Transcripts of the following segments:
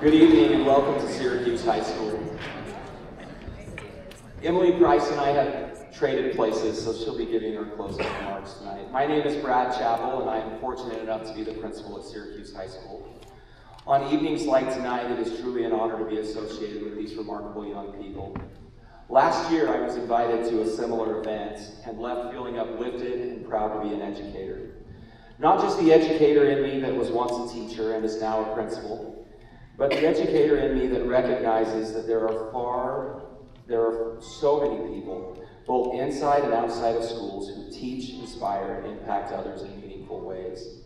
Good evening and welcome to Syracuse High School. Emily Price and I have traded places, so she'll be giving her closing remarks tonight. My name is Brad Chappell, and I am fortunate enough to be the principal at Syracuse High School. On evenings like tonight, it is truly an honor to be associated with these remarkable young people. Last year, I was invited to a similar event and left feeling uplifted and proud to be an educator. Not just the educator in me that was once a teacher and is now a principal, but the educator in me that recognizes that there are so many people, both inside and outside of schools, who teach, inspire, and impact others in meaningful ways.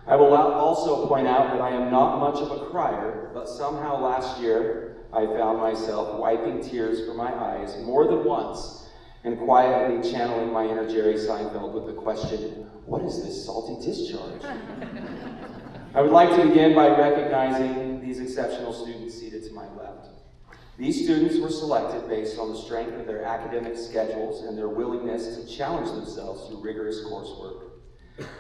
I will also point out that I am not much of a crier, but somehow last year I found myself wiping tears from my eyes more than once and quietly channeling my inner Jerry Seinfeld with the question, what is this salty discharge? I would like to begin by recognizing these exceptional students seated to my left. These students were selected based on the strength of their academic schedules and their willingness to challenge themselves through rigorous coursework.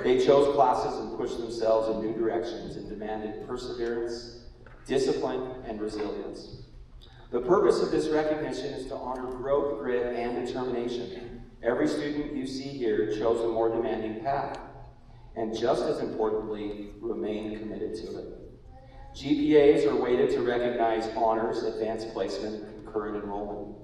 They chose classes and pushed themselves in new directions and demanded perseverance, discipline, and resilience. The purpose of this recognition is to honor growth, grit, and determination. Every student you see here chose a more demanding path, and just as importantly, remain committed to it. GPAs are weighted to recognize honors, advanced placement, and concurrent enrollment.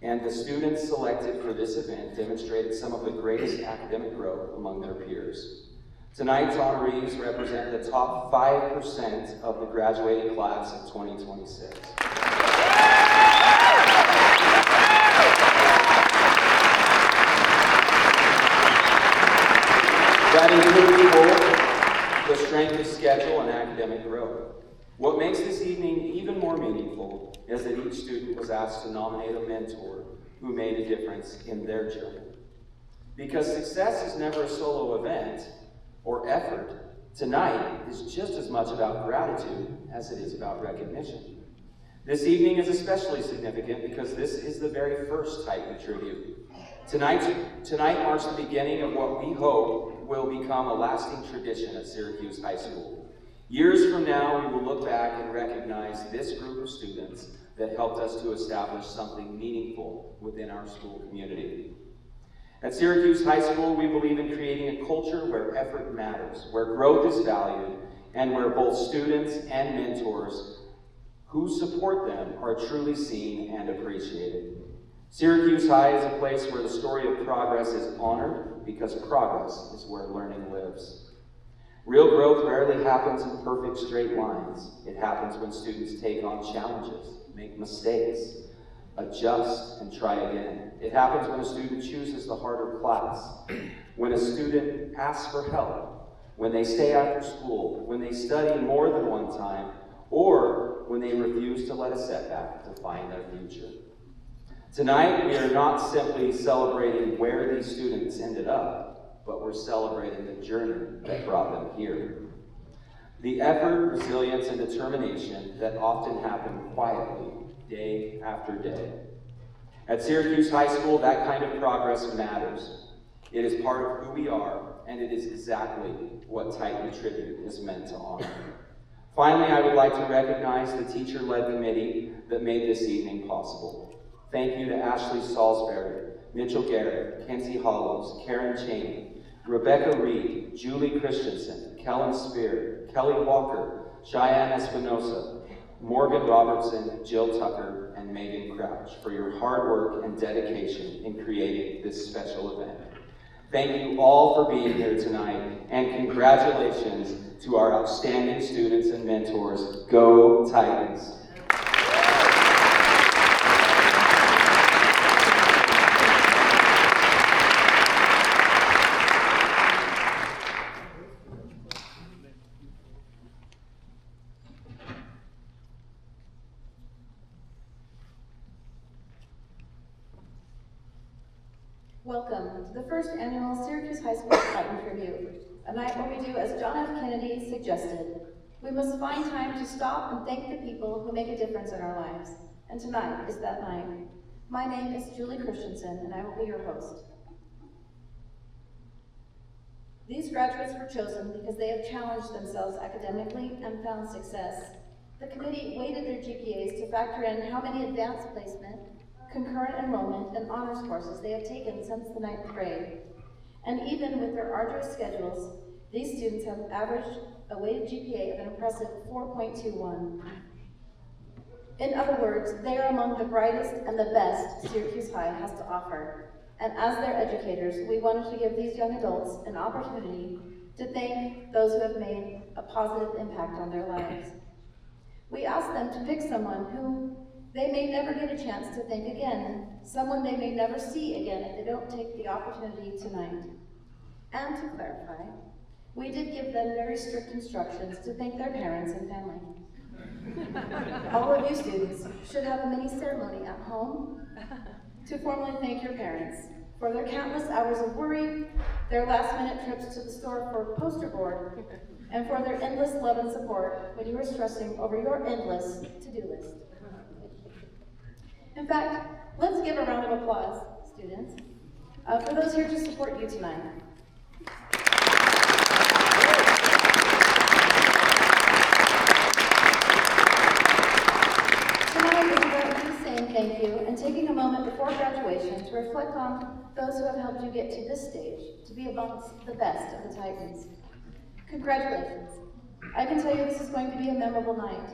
And the students selected for this event demonstrated some of the greatest academic growth among their peers. Tonight's honorees represent the top 5% of the graduating class of 2026. That includes both the strength of schedule and academic growth. What makes this evening even more meaningful is that each student was asked to nominate a mentor who made a difference in their journey. Because success is never a solo event or effort, tonight is just as much about gratitude as it is about recognition. This evening is especially significant because this is the very first Titan tribute. Tonight marks the beginning of what we hope will become a lasting tradition at Syracuse High School. Years from now, we will look back and recognize this group of students that helped us to establish something meaningful within our school community. At Syracuse High School, we believe in creating a culture where effort matters, where growth is valued, and where both students and mentors who support them are truly seen and appreciated. Syracuse High is a place where the story of progress is honored because progress is where learning lives. Real growth rarely happens in perfect straight lines. It happens when students take on challenges, make mistakes, adjust, and try again. It happens when a student chooses the harder class, when a student asks for help, when they stay after school, when they study more than one time, or when they refuse to let a setback define their future. Tonight, we are not simply celebrating where these students ended up, but we're celebrating the journey that brought them here. The effort, resilience, and determination that often happen quietly, day after day. At Syracuse High School, that kind of progress matters. It is part of who we are, and it is exactly what Titan Tribute is meant to honor. Finally, I would like to recognize the teacher-led committee that made this evening possible. Thank you to Ashley Salisbury, Mitchell Garrett, Kenzie Hollows, Karen Cheney, Rebecca Reed, Julie Christensen, Kellen Spear, Kelly Walker, Cheyenne Espinosa, Morgan Robertson, Jill Tucker, and Megan Crouch for your hard work and dedication in creating this special event. Thank you all for being here tonight, and congratulations to our outstanding students and mentors. Go Titans! Welcome to the first annual Syracuse High School Titan Tribute, a night where we do as John F. Kennedy suggested. We must find time to stop and thank the people who make a difference in our lives. And tonight is that night. My name is Julie Christensen, and I will be your host. These graduates were chosen because they have challenged themselves academically and found success. The committee weighted their GPAs to factor in how many advanced placement, concurrent enrollment, and honors courses they have taken since the 9th grade. And even with their arduous schedules, these students have averaged a weighted GPA of an impressive 4.21. In other words, they are among the brightest and the best Syracuse High has to offer. And as their educators, we wanted to give these young adults an opportunity to thank those who have made a positive impact on their lives. We asked them to pick someone who they may never get a chance to thank again, someone they may never see again if they don't take the opportunity tonight. And to clarify, we did give them very strict instructions to thank their parents and family. All of you students should have a mini ceremony at home to formally thank your parents for their countless hours of worry, their last-minute trips to the store for poster board, and for their endless love and support when you were stressing over your endless to-do list. In fact, let's give a round of applause, students, for those here to support you tonight. Tonight is about you saying thank you and taking a moment before graduation to reflect on those who have helped you get to this stage, to be amongst the best of the Titans. Congratulations. I can tell you this is going to be a memorable night.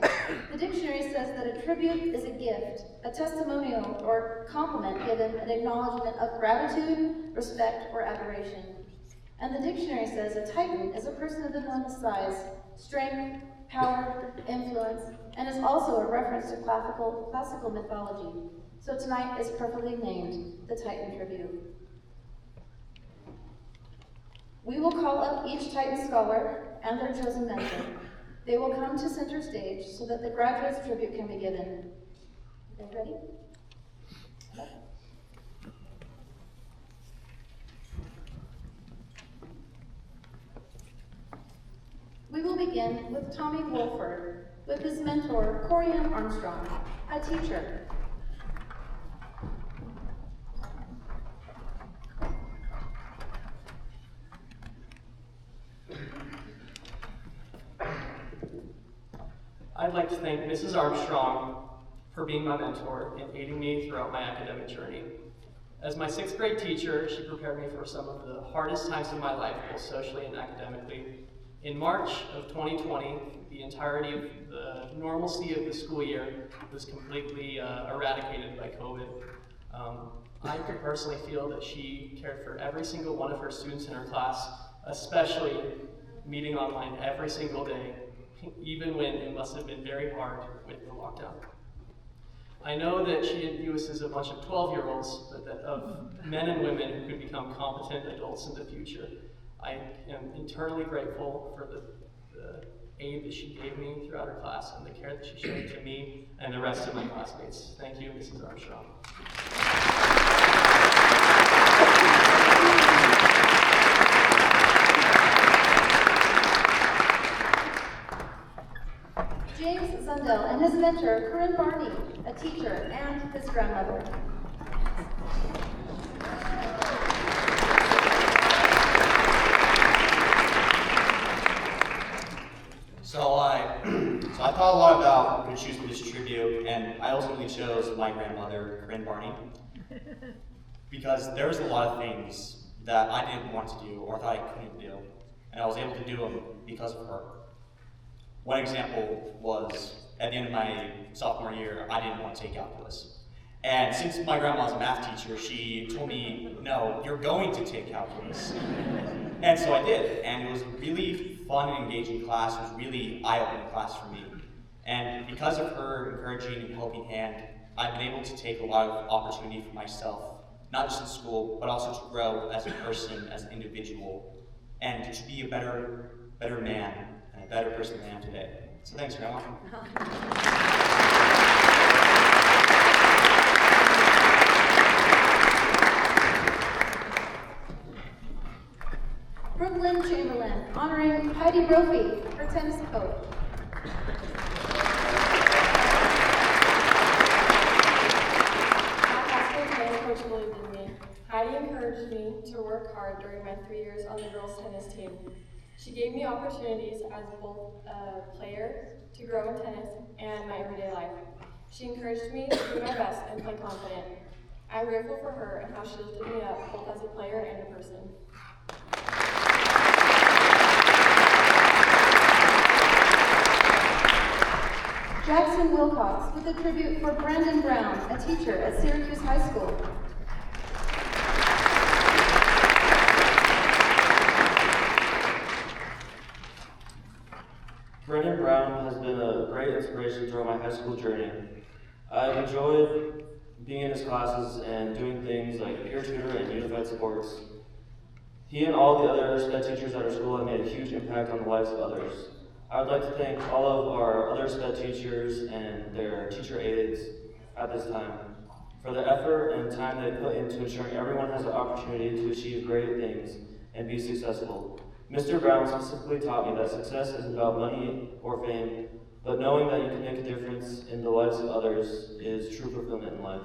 The dictionary says that a tribute is a gift, a testimonial or compliment given an acknowledgement of gratitude, respect, or admiration. And the dictionary says a Titan is a person of enormous size, strength, power, influence, and is also a reference to classical mythology. So tonight is perfectly named the Titan Tribute. We will call up each Titan scholar and their chosen mentor. They will come to center stage so that the graduates' tribute can be given. Are you ready? We will begin with Tommy Wolford, with his mentor, Corianne Armstrong, a teacher. I'd like to thank Mrs. Armstrong for being my mentor and aiding me throughout my academic journey. As my 6th grade teacher, she prepared me for some of the hardest times of my life, both socially and academically. In March of 2020, the entirety of the normalcy of the school year was completely eradicated by COVID. I could personally feel that she cared for every single one of her students in her class, especially meeting online every single day, even when it must have been very hard with the lockdown. I know that she didn't view us as a bunch of 12-year-olds, but that of men and women who could become competent adults in the future. I am eternally grateful for the aid that she gave me throughout her class and the care that she showed to me and the rest of my classmates. Thank you, Mrs. Armstrong. James Zundel and his mentor, Corinne Barney, a teacher and his grandmother. So I thought a lot about who to choose for this tribute, and I ultimately chose my grandmother, Corinne Barney, because there was a lot of things that I didn't want to do or thought I couldn't do, and I was able to do them because of her. One example was, at the end of my sophomore year, I didn't want to take calculus. And since my grandma was a math teacher, she told me, no, you're going to take calculus. And so I did, and it was a really fun and engaging class. It was really eye-opening class for me. And because of her encouraging and helping hand, I've been able to take a lot of opportunity for myself, not just in school, but also to grow as a person, as an individual, and to be a better man, and a better person than I am today. So thanks, Grandma. Brooklyn Chamberlain, honoring Heidi Brophy, her tennis coach. My high school tennis coach believed in me. Heidi encouraged me to work hard during my 3 years on the girls' tennis team. She gave me opportunities as both a player to grow in tennis and my everyday life. She encouraged me to do my best and play confident. I'm grateful for her and how she lifted me up both as a player and a person. Jackson Wilcox with a tribute for Brandon Brown, a teacher at Syracuse High School. Brandon Brown has been a great inspiration throughout my high school journey. I've enjoyed being in his classes and doing things like peer tutor and unified supports. He and all the other SPED teachers at our school have made a huge impact on the lives of others. I would like to thank all of our other SPED teachers and their teacher aides at this time for the effort and time they put into ensuring everyone has the opportunity to achieve great things and be successful. Mr. Brown specifically taught me that success isn't about money or fame, but knowing that you can make a difference in the lives of others is true fulfillment in life.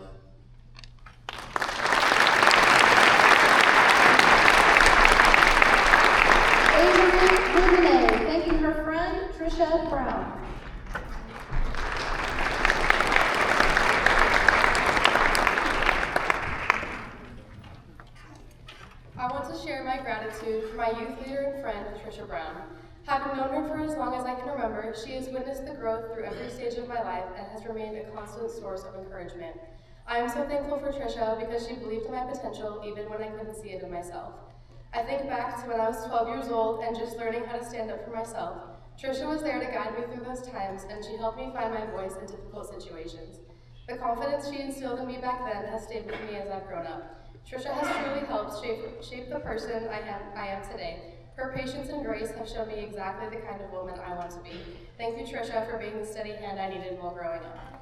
Avery Luminay, thanking her friend Trisha Brown. I want to share my gratitude for my youth leader and friend, Trisha Brown. Having known her for as long as I can remember, she has witnessed the growth through every stage of my life and has remained a constant source of encouragement. I am so thankful for Trisha because she believed in my potential even when I couldn't see it in myself. I think back to when I was 12 years old and just learning how to stand up for myself. Trisha was there to guide me through those times, and she helped me find my voice in difficult situations. The confidence she instilled in me back then has stayed with me as I've grown up. Trisha has truly helped shape the person I am today. Her patience and grace have shown me exactly the kind of woman I want to be. Thank you, Trisha, for being the steady hand I needed while growing up.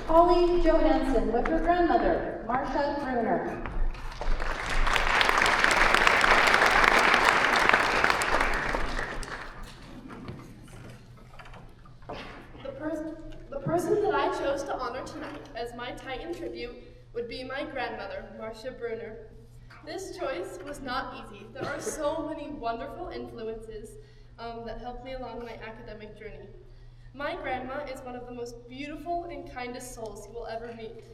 Holly Johansson with her grandmother, Marcia Bruner. The person that I chose to honor tonight as my Titan tribute would be my grandmother, Marcia Bruner. This choice was not easy. There are so many wonderful influences that helped me along my academic journey. My grandma is one of the most beautiful and kindest souls you will ever meet.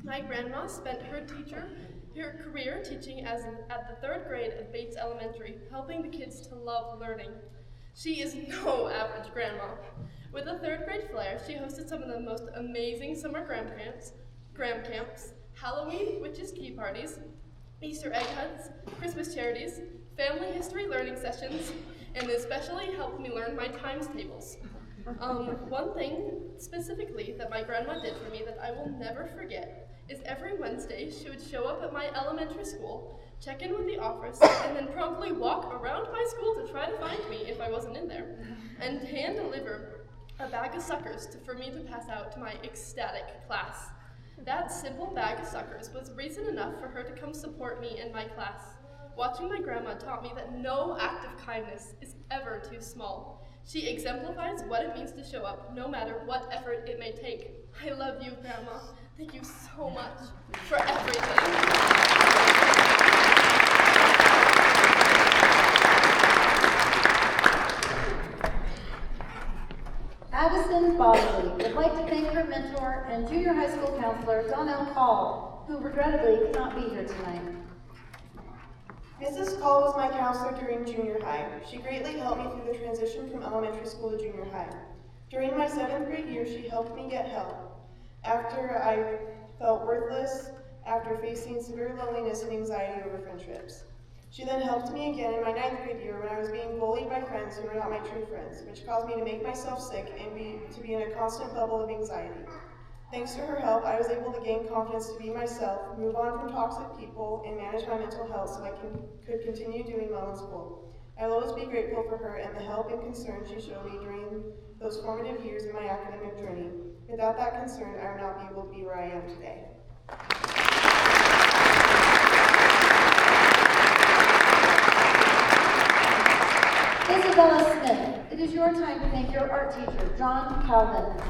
My grandma spent her career teaching at the 3rd grade at Bates Elementary, helping the kids to love learning. She is no average grandma. With a 3rd grade flair, she hosted some of the most amazing summer gram camps, Halloween witches tea parties, Easter egg hunts, Christmas charities, family history learning sessions, and especially helped me learn my times tables. One thing specifically that my grandma did for me that I will never forget is every Wednesday she would show up at my elementary school, check in with the office, and then promptly walk around my school to try to find me if I wasn't in there, and hand deliver a bag of suckers for me to pass out to my ecstatic class. That simple bag of suckers was reason enough for her to come support me in my class. Watching my grandma taught me that no act of kindness is ever too small. She exemplifies what it means to show up, no matter what effort it may take. I love you, Grandma. Thank you so much for everything. Addison Bosley would like to thank her mentor and junior high school counselor, Donnell Call, who regrettably could not be here tonight. Mrs. Call was my counselor during junior high. She greatly helped me through the transition from elementary school to junior high. During my 7th grade year, she helped me get help after I felt worthless after facing severe loneliness and anxiety over friendships. She then helped me again in my 9th grade year when I was being bullied by friends who were not my true friends, which caused me to make myself sick and to be in a constant bubble of anxiety. Thanks to her help, I was able to gain confidence to be myself, move on from toxic people, and manage my mental health so I could continue doing well in school. I will always be grateful for her and the help and concern she showed me during those formative years in my academic journey. Without that concern, I would not be able to be where I am today. Isabella Smith, it is your time to thank your art teacher, John Calvin.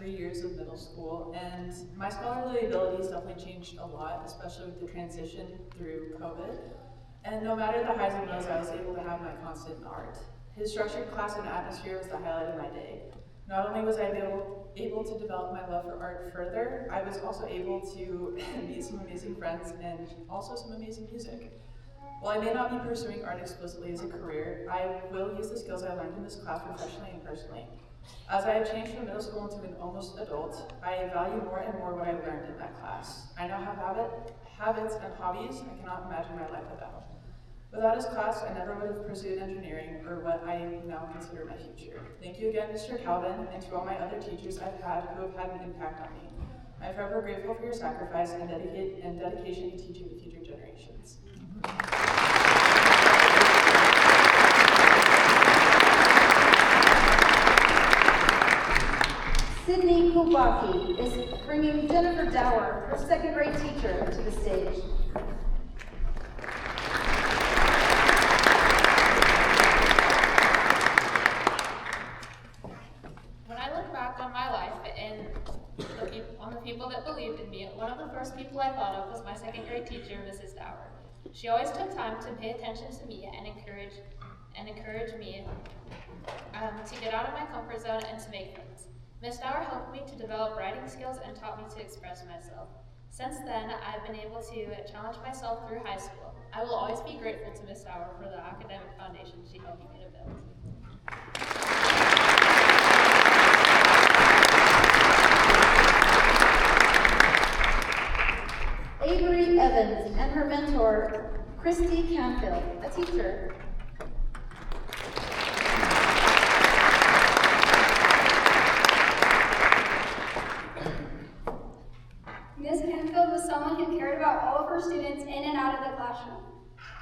3 years of middle school, and my scholarly abilities definitely changed a lot, especially with the transition through COVID. And no matter the highs and lows, I was able to have my constant in art. His structured class and atmosphere was the highlight of my day. Not only was I able to develop my love for art further, I was also able to meet some amazing friends and also some amazing music. While I may not be pursuing art explicitly as a career, I will use the skills I learned in this class professionally and personally. As I have changed from middle school into an almost adult, I value more and more what I learned in that class. I now have habits and hobbies I cannot imagine my life without. Without his class, I never would have pursued engineering or what I now consider my future. Thank you again, Mr. Calvin, and to all my other teachers I've had who have had an impact on me. I'm forever grateful for your sacrifice and dedication to teaching the future generations. Sydney Kubaki is bringing Jennifer Dower, her second grade teacher, to the stage. When I look back on my life and on the people that believed in me, one of the first people I thought of was my second grade teacher, Mrs. Dower. She always took time to pay attention to me and encourage me to get out of my comfort zone and to make friends. Miss Dower helped me to develop writing skills and taught me to express myself. Since then, I've been able to challenge myself through high school. I will always be grateful to Miss Dower for the academic foundation she helped me to build. Avery Evans and her mentor, Christy Canfield, a teacher. Ms. Canfield was someone who cared about all of her students in and out of the classroom.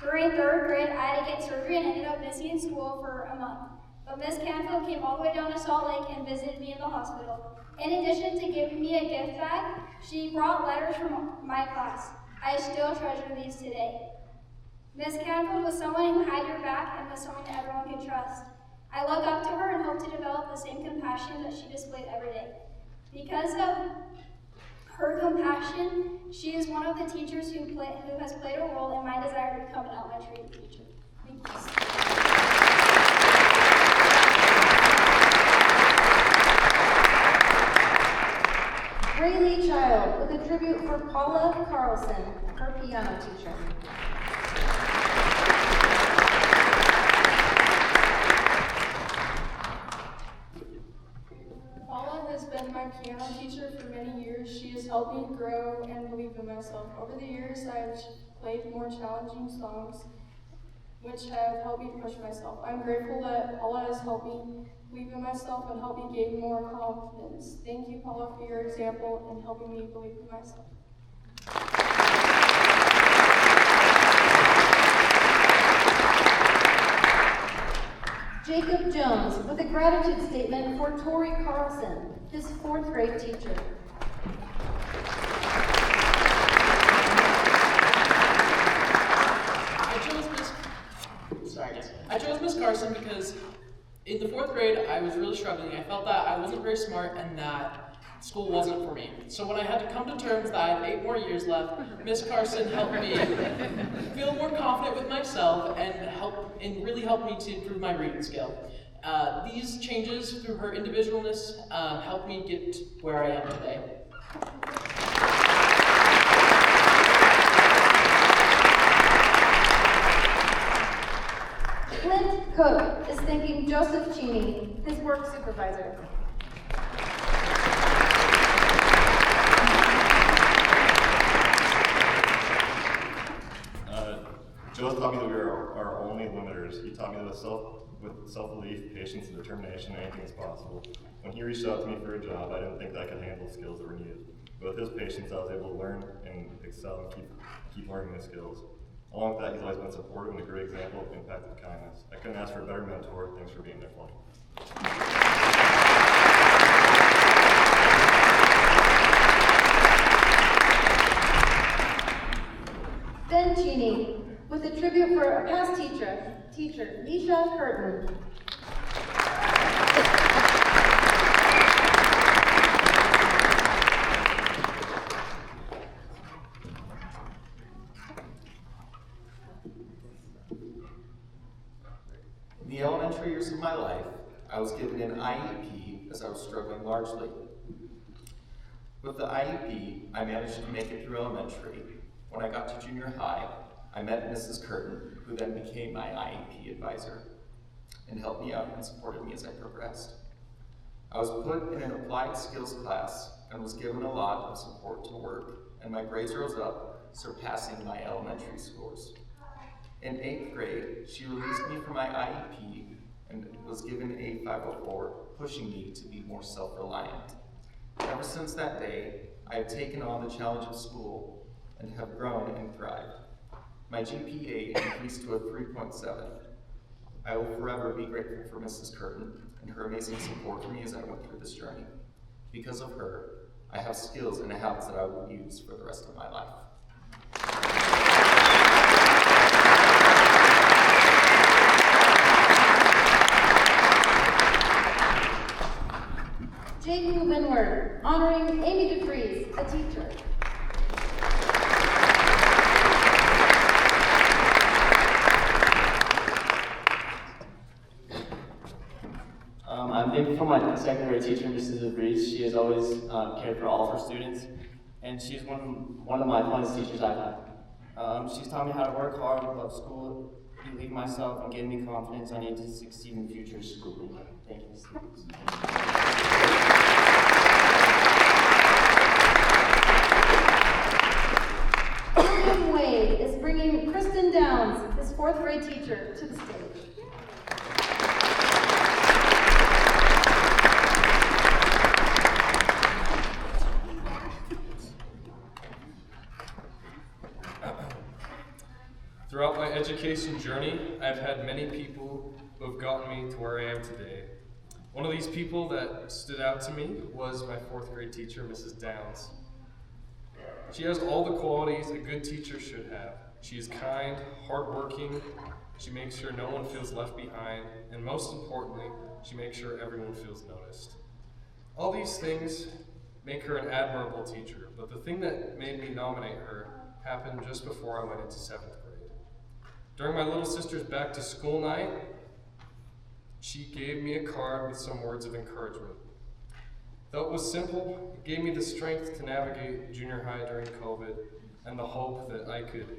During 3rd grade, I had to get surgery and ended up missing school for a month. But Ms. Canfield came all the way down to Salt Lake and visited me in the hospital. In addition to giving me a gift bag, she brought letters from my class. I still treasure these today. Ms. Canfield was someone who had your back and was someone that everyone could trust. I look up to her and hope to develop the same compassion that she displayed every day. Because of her compassion, she is one of the teachers who has played a role in my desire to become an elementary teacher. Thank you. Rayleigh Child with a tribute for Paula Carlson, her piano teacher. Paula has been my piano teacher for many years. She has helped me grow and believe in myself. Over the years, I've played more challenging songs, which have helped me push myself. I'm grateful that Paula has helped me believe in myself and helped me gain more confidence. Thank you, Paula, for your example and helping me believe in myself. Jacob Jones with a gratitude statement for Tori Carlson, his 4th grade teacher. I chose Miss Carson because in the 4th grade, I was really struggling. I felt that I wasn't very smart and that school wasn't for me. So when I had to come to terms that I had 8 more years left, Miss Carson helped me feel more confident with myself and really helped me to improve my reading skill. These changes through her individualness helped me get where I am today. Clint Cook is thanking Joseph Cheney, his work supervisor. Joe taught me that we are our only limiters. He taught me that with self-belief, patience, and determination, anything is possible. When he reached out to me for a job, I didn't think that I could handle the skills that were needed. But with his patience, I was able to learn and excel and keep learning the skills. Along with that, he's always been supportive and a great example of impact and kindness. I couldn't ask for a better mentor. Thanks for being there for me. Ben Cheney with a tribute for a past teacher, Nisha Curtin. In the elementary years of my life, I was given an IEP as I was struggling largely. With the IEP, I managed to make it through elementary. When I got to junior high, I met Mrs. Curtin, who then became my IEP advisor and helped me out and supported me as I progressed. I was put in an applied skills class and was given a lot of support to work, and my grades rose up, surpassing my elementary scores. In 8th grade, she released me from my IEP and was given a 504, pushing me to be more self-reliant. Ever since that day, I have taken on the challenge of school and have grown and thrived. My GPA increased to a 3.7. I will forever be grateful for Mrs. Curtin and her amazing support for me as I went through this journey. Because of her, I have skills and habits that I will use for the rest of my life. Jaden Winward, honoring Amy DeFries, a teacher. I'm thankful for my second grade teacher, Mrs. DeFries. She has always cared for all of her students, and she's one of my funnest teachers I've had. She's taught me how to work hard, love school, believe in myself, and gave me confidence I need to succeed in future schooling. Thank you, students. William Wade is bringing Kristen Downs, his 4th grade teacher, to the stage. Throughout my education journey, I've had many people who have gotten me to where I am today. One of these people that stood out to me was my 4th grade teacher, Mrs. Downs. She has all the qualities a good teacher should have. She is kind, hardworking, she makes sure no one feels left behind, and most importantly, she makes sure everyone feels noticed. All these things make her an admirable teacher, but the thing that made me nominate her happened just before I went into 7th grade. During my little sister's back to school night, she gave me a card with some words of encouragement. Though it was simple, it gave me the strength to navigate junior high during COVID and the hope that I could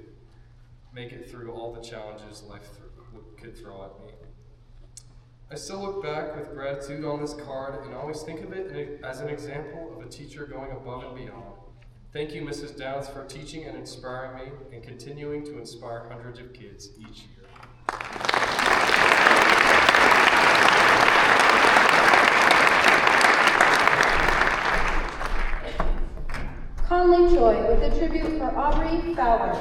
make it through all the challenges life could throw at me. I still look back with gratitude on this card and always think of it as an example of a teacher going above and beyond. Thank you, Mrs. Downs, for teaching and inspiring me and continuing to inspire hundreds of kids each year. Conley Choi with a tribute for Aubrey Fowler.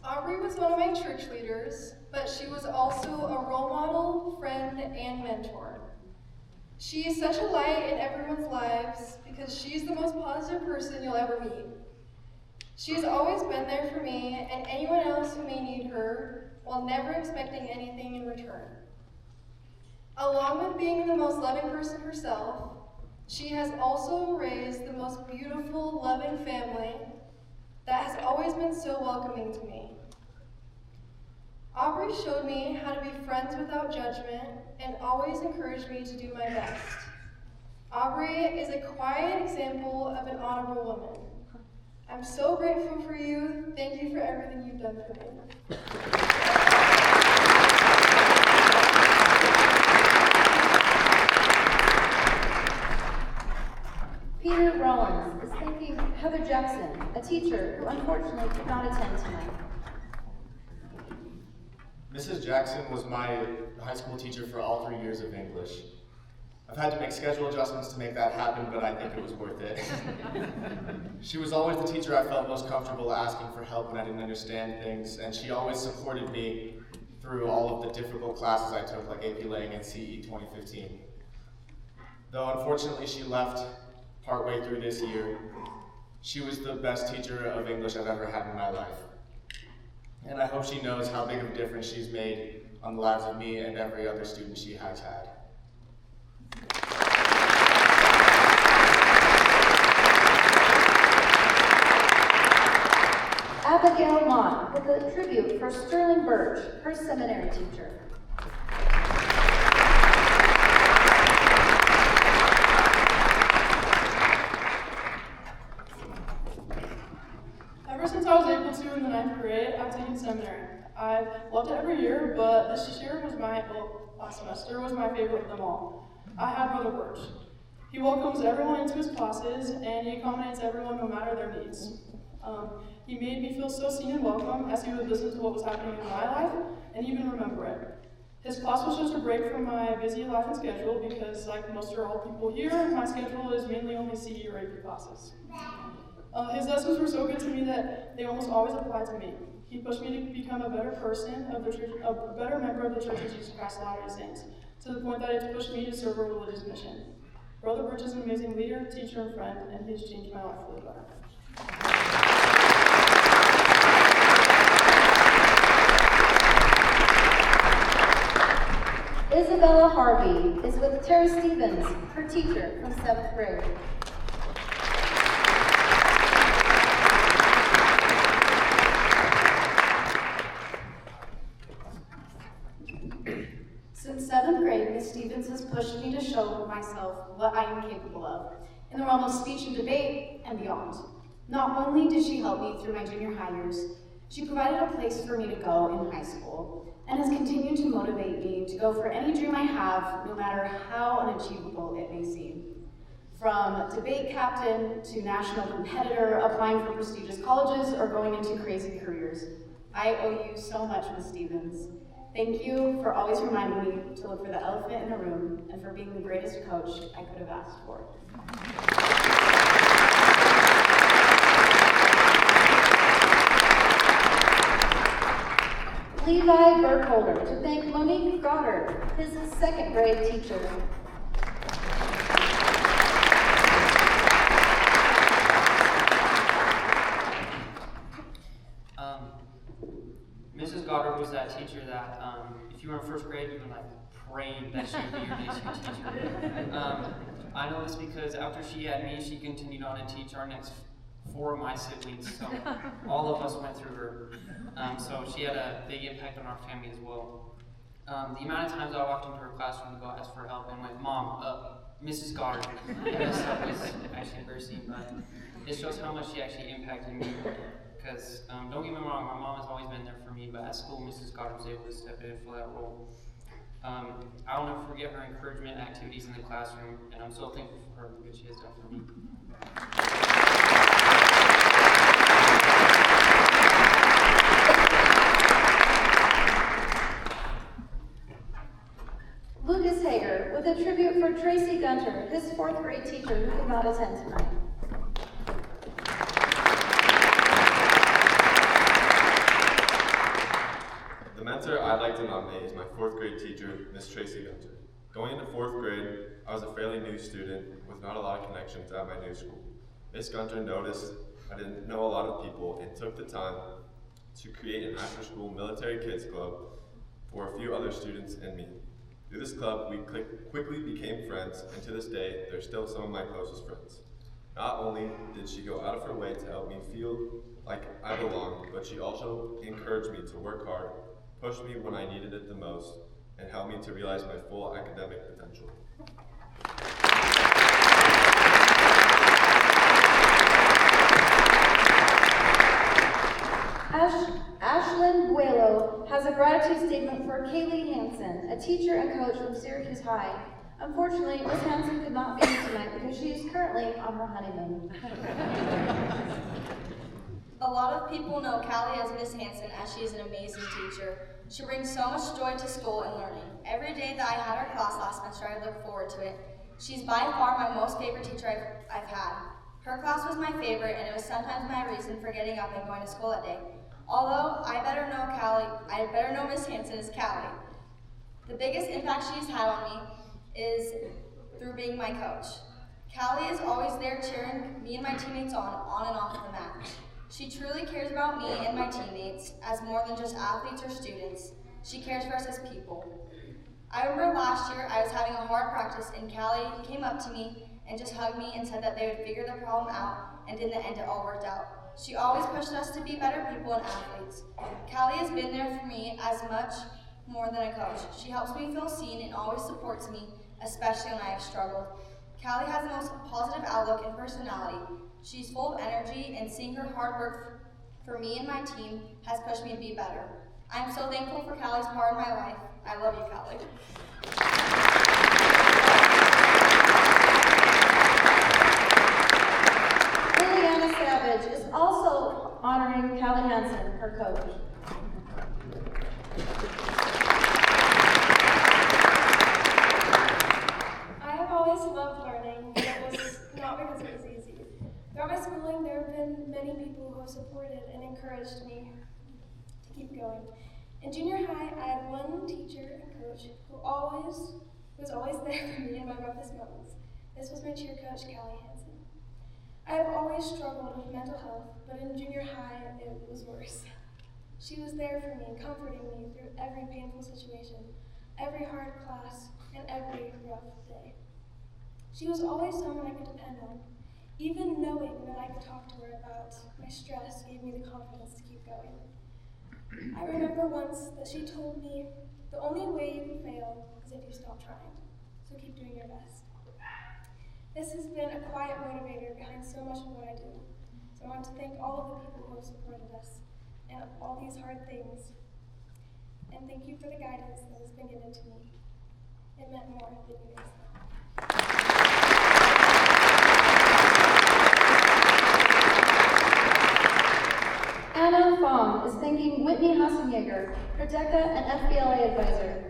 Aubrey was one of my church leaders, but she was also a role model, friend, and mentor. She is such a light in everyone's lives because she's the most positive person you'll ever meet. She has always been there for me and anyone else who may need her, while never expecting anything in return. Along with being the most loving person herself, she has also raised the most beautiful, loving family that has always been so welcoming to me. Aubrey showed me how to be friends without judgment and always encouraged me to do my best. Aubrey is a quiet example of an honorable woman. I'm so grateful for you. Thank you for everything you've done for me. Peter Rollins is thanking Heather Jackson, a teacher who unfortunately could not attend tonight. Mrs. Jackson was my high school teacher for all 3 years of English. I've had to make schedule adjustments to make that happen, but I think it was worth it. She was always the teacher I felt most comfortable asking for help when I didn't understand things, and she always supported me through all of the difficult classes I took, like AP Lang and CE 2015. Though unfortunately she left partway through this year, she was the best teacher of English I've ever had in my life. And I hope she knows how big of a difference she's made on the lives of me and every other student she has had. Birch, her seminary teacher. Ever since I was able to in the 9th grade, I've taken seminary. I've loved it every year, but this year was last semester was my favorite of them all. I have Brother Birch. He welcomes everyone into his classes, and he accommodates everyone no matter their needs. He made me feel so seen and welcome as he would listen to what was happening in my life and even remember it. His class was just a break from my busy life and schedule because, like most or all people here, my schedule is mainly only CE or AP classes. His lessons were so good to me that they almost always applied to me. He pushed me to become a better person, a better member of the Church of Jesus Christ of Latter-day Saints, to the point that it's pushed me to serve a religious mission. Brother Birch is an amazing leader, teacher, and friend, and he has changed my life for the better. Isabella Harvey is with Tara Stevens, her teacher from 7th grade. Since 7th grade, Ms. Stevens has pushed me to show myself what I am capable of in the realm of speech and debate and beyond. Not only did she help me through my junior high years, she provided a place for me to go in high school and has continued to motivate me to go for any dream I have, no matter how unachievable it may seem. From debate captain to national competitor, applying for prestigious colleges, or going into crazy careers. I owe you so much, Ms. Stevens. Thank you for always reminding me to look for the elephant in the room and for being the greatest coach I could have asked for. Levi Burkholder to thank Monique Goddard, his 2nd grade teacher. Mrs. Goddard was that teacher that if you were in 1st grade, you were like praying that she would be your next teacher. I know this because after she had me, she continued on to teach our next 4 of my siblings, so all of us went through her. So she had a big impact on our family as well. The amount of times I walked into her classroom to go ask for help and went, Mom, Mrs. Goddard. This stuff was actually embarrassing, but it shows how much she actually impacted me. Because, don't get me wrong, my mom has always been there for me, but at school, Mrs. Goddard was able to step in for that role. I'll never forget her encouragement activities in the classroom, and I'm so thankful for her and what she has done for me. Lucas Hager with a tribute for Tracy Gunter, his 4th grade teacher who could not attend tonight. The mentor I'd like to nominate is my 4th grade teacher, Miss Tracy Gunter. Going into 4th grade, I was a fairly new student with not a lot of connections at my new school. Miss Gunter noticed I didn't know a lot of people and took the time to create an after-school military kids club for a few other students and me. Through this club, we quickly became friends, and to this day, they're still some of my closest friends. Not only did she go out of her way to help me feel like I belonged, but she also encouraged me to work hard, pushed me when I needed it the most, and helped me to realize my full academic potential. Ashlyn Buelo has a gratitude statement for Kaylee Hansen, a teacher and coach from Syracuse High. Unfortunately, Ms. Hansen could not be here tonight because she is currently on her honeymoon. A lot of people know Callie as Miss Hansen as she is an amazing teacher. She brings so much joy to school and learning. Every day that I had her class last semester, I look forward to it. She's by far my most favorite teacher I've had. Her class was my favorite, and it was sometimes my reason for getting up and going to school that day. Although I better know Miss Hansen as Callie. The biggest impact she's had on me is through being my coach. Callie is always there cheering me and my teammates on and off the mat. She truly cares about me and my teammates as more than just athletes or students. She cares for us as people. I remember last year I was having a hard practice and Callie came up to me and just hugged me and said that they would figure the problem out, and in the end it all worked out. She always pushed us to be better people and athletes. Callie has been there for me as much more than a coach. She helps me feel seen and always supports me, especially when I have struggled. Callie has the most positive outlook and personality. She's full of energy, and seeing her hard work for me and my team has pushed me to be better. I'm so thankful for Callie's part in my life. I love you, Callie. Liliana Savage is also honoring Callie Hansen, her coach. I have always loved learning, but it was not because it was easy. Throughout my schooling, there have been many people who have supported and encouraged me to keep going. In junior high, I had one teacher and coach who was always there for me in my roughest moments. This was my cheer coach, Callie Hansen. I have always struggled with mental health, but in junior high, it was worse. She was there for me, comforting me through every painful situation, every hard class, and every rough day. She was always someone I could depend on. Even knowing that I could talk to her about my stress gave me the confidence to keep going. I remember once that she told me, the only way you can fail is if you stop trying, so keep doing your best. This has been a quiet motivator behind so much of what I do. So I want to thank all of the people who have supported us and all these hard things. And thank you for the guidance that has been given to me. It meant more than you guys know. Anna Fong is thanking Whitney Hassenjaeger, her DECA and FBLA advisor.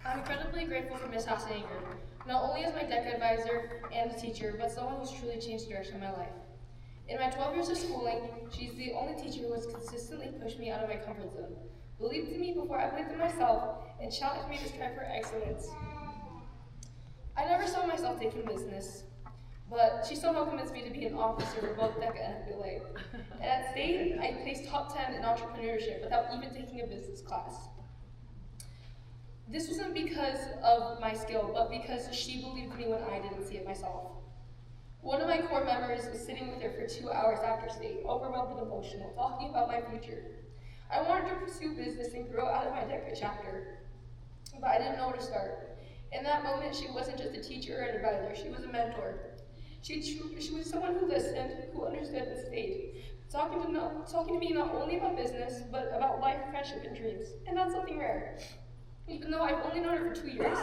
I'm incredibly grateful for Ms. Hassenjaeger, not only as my DECA advisor and a teacher, but someone who's truly changed the direction of my life. In my 12 years of schooling, she's the only teacher who has consistently pushed me out of my comfort zone, believed in me before I believed in myself, and challenged me to strive for excellence. I never saw myself taking business, but she somehow convinced me to be an officer for both DECA and FBLA. And at state, I placed top 10 in entrepreneurship without even taking a business class. This wasn't because of my skill, but because she believed in me when I didn't see it myself. One of my core memories was sitting with her for 2 hours after state, overwhelmed and emotional, talking about my future. I wanted to pursue business and grow out of my DECA chapter, but I didn't know where to start. In that moment, she wasn't just a teacher or an advisor, she was a mentor. She was someone who listened, who understood and stayed, talking to me not only about business, but about life, friendship, and dreams. And that's something rare. Even though I've only known her for 2 years,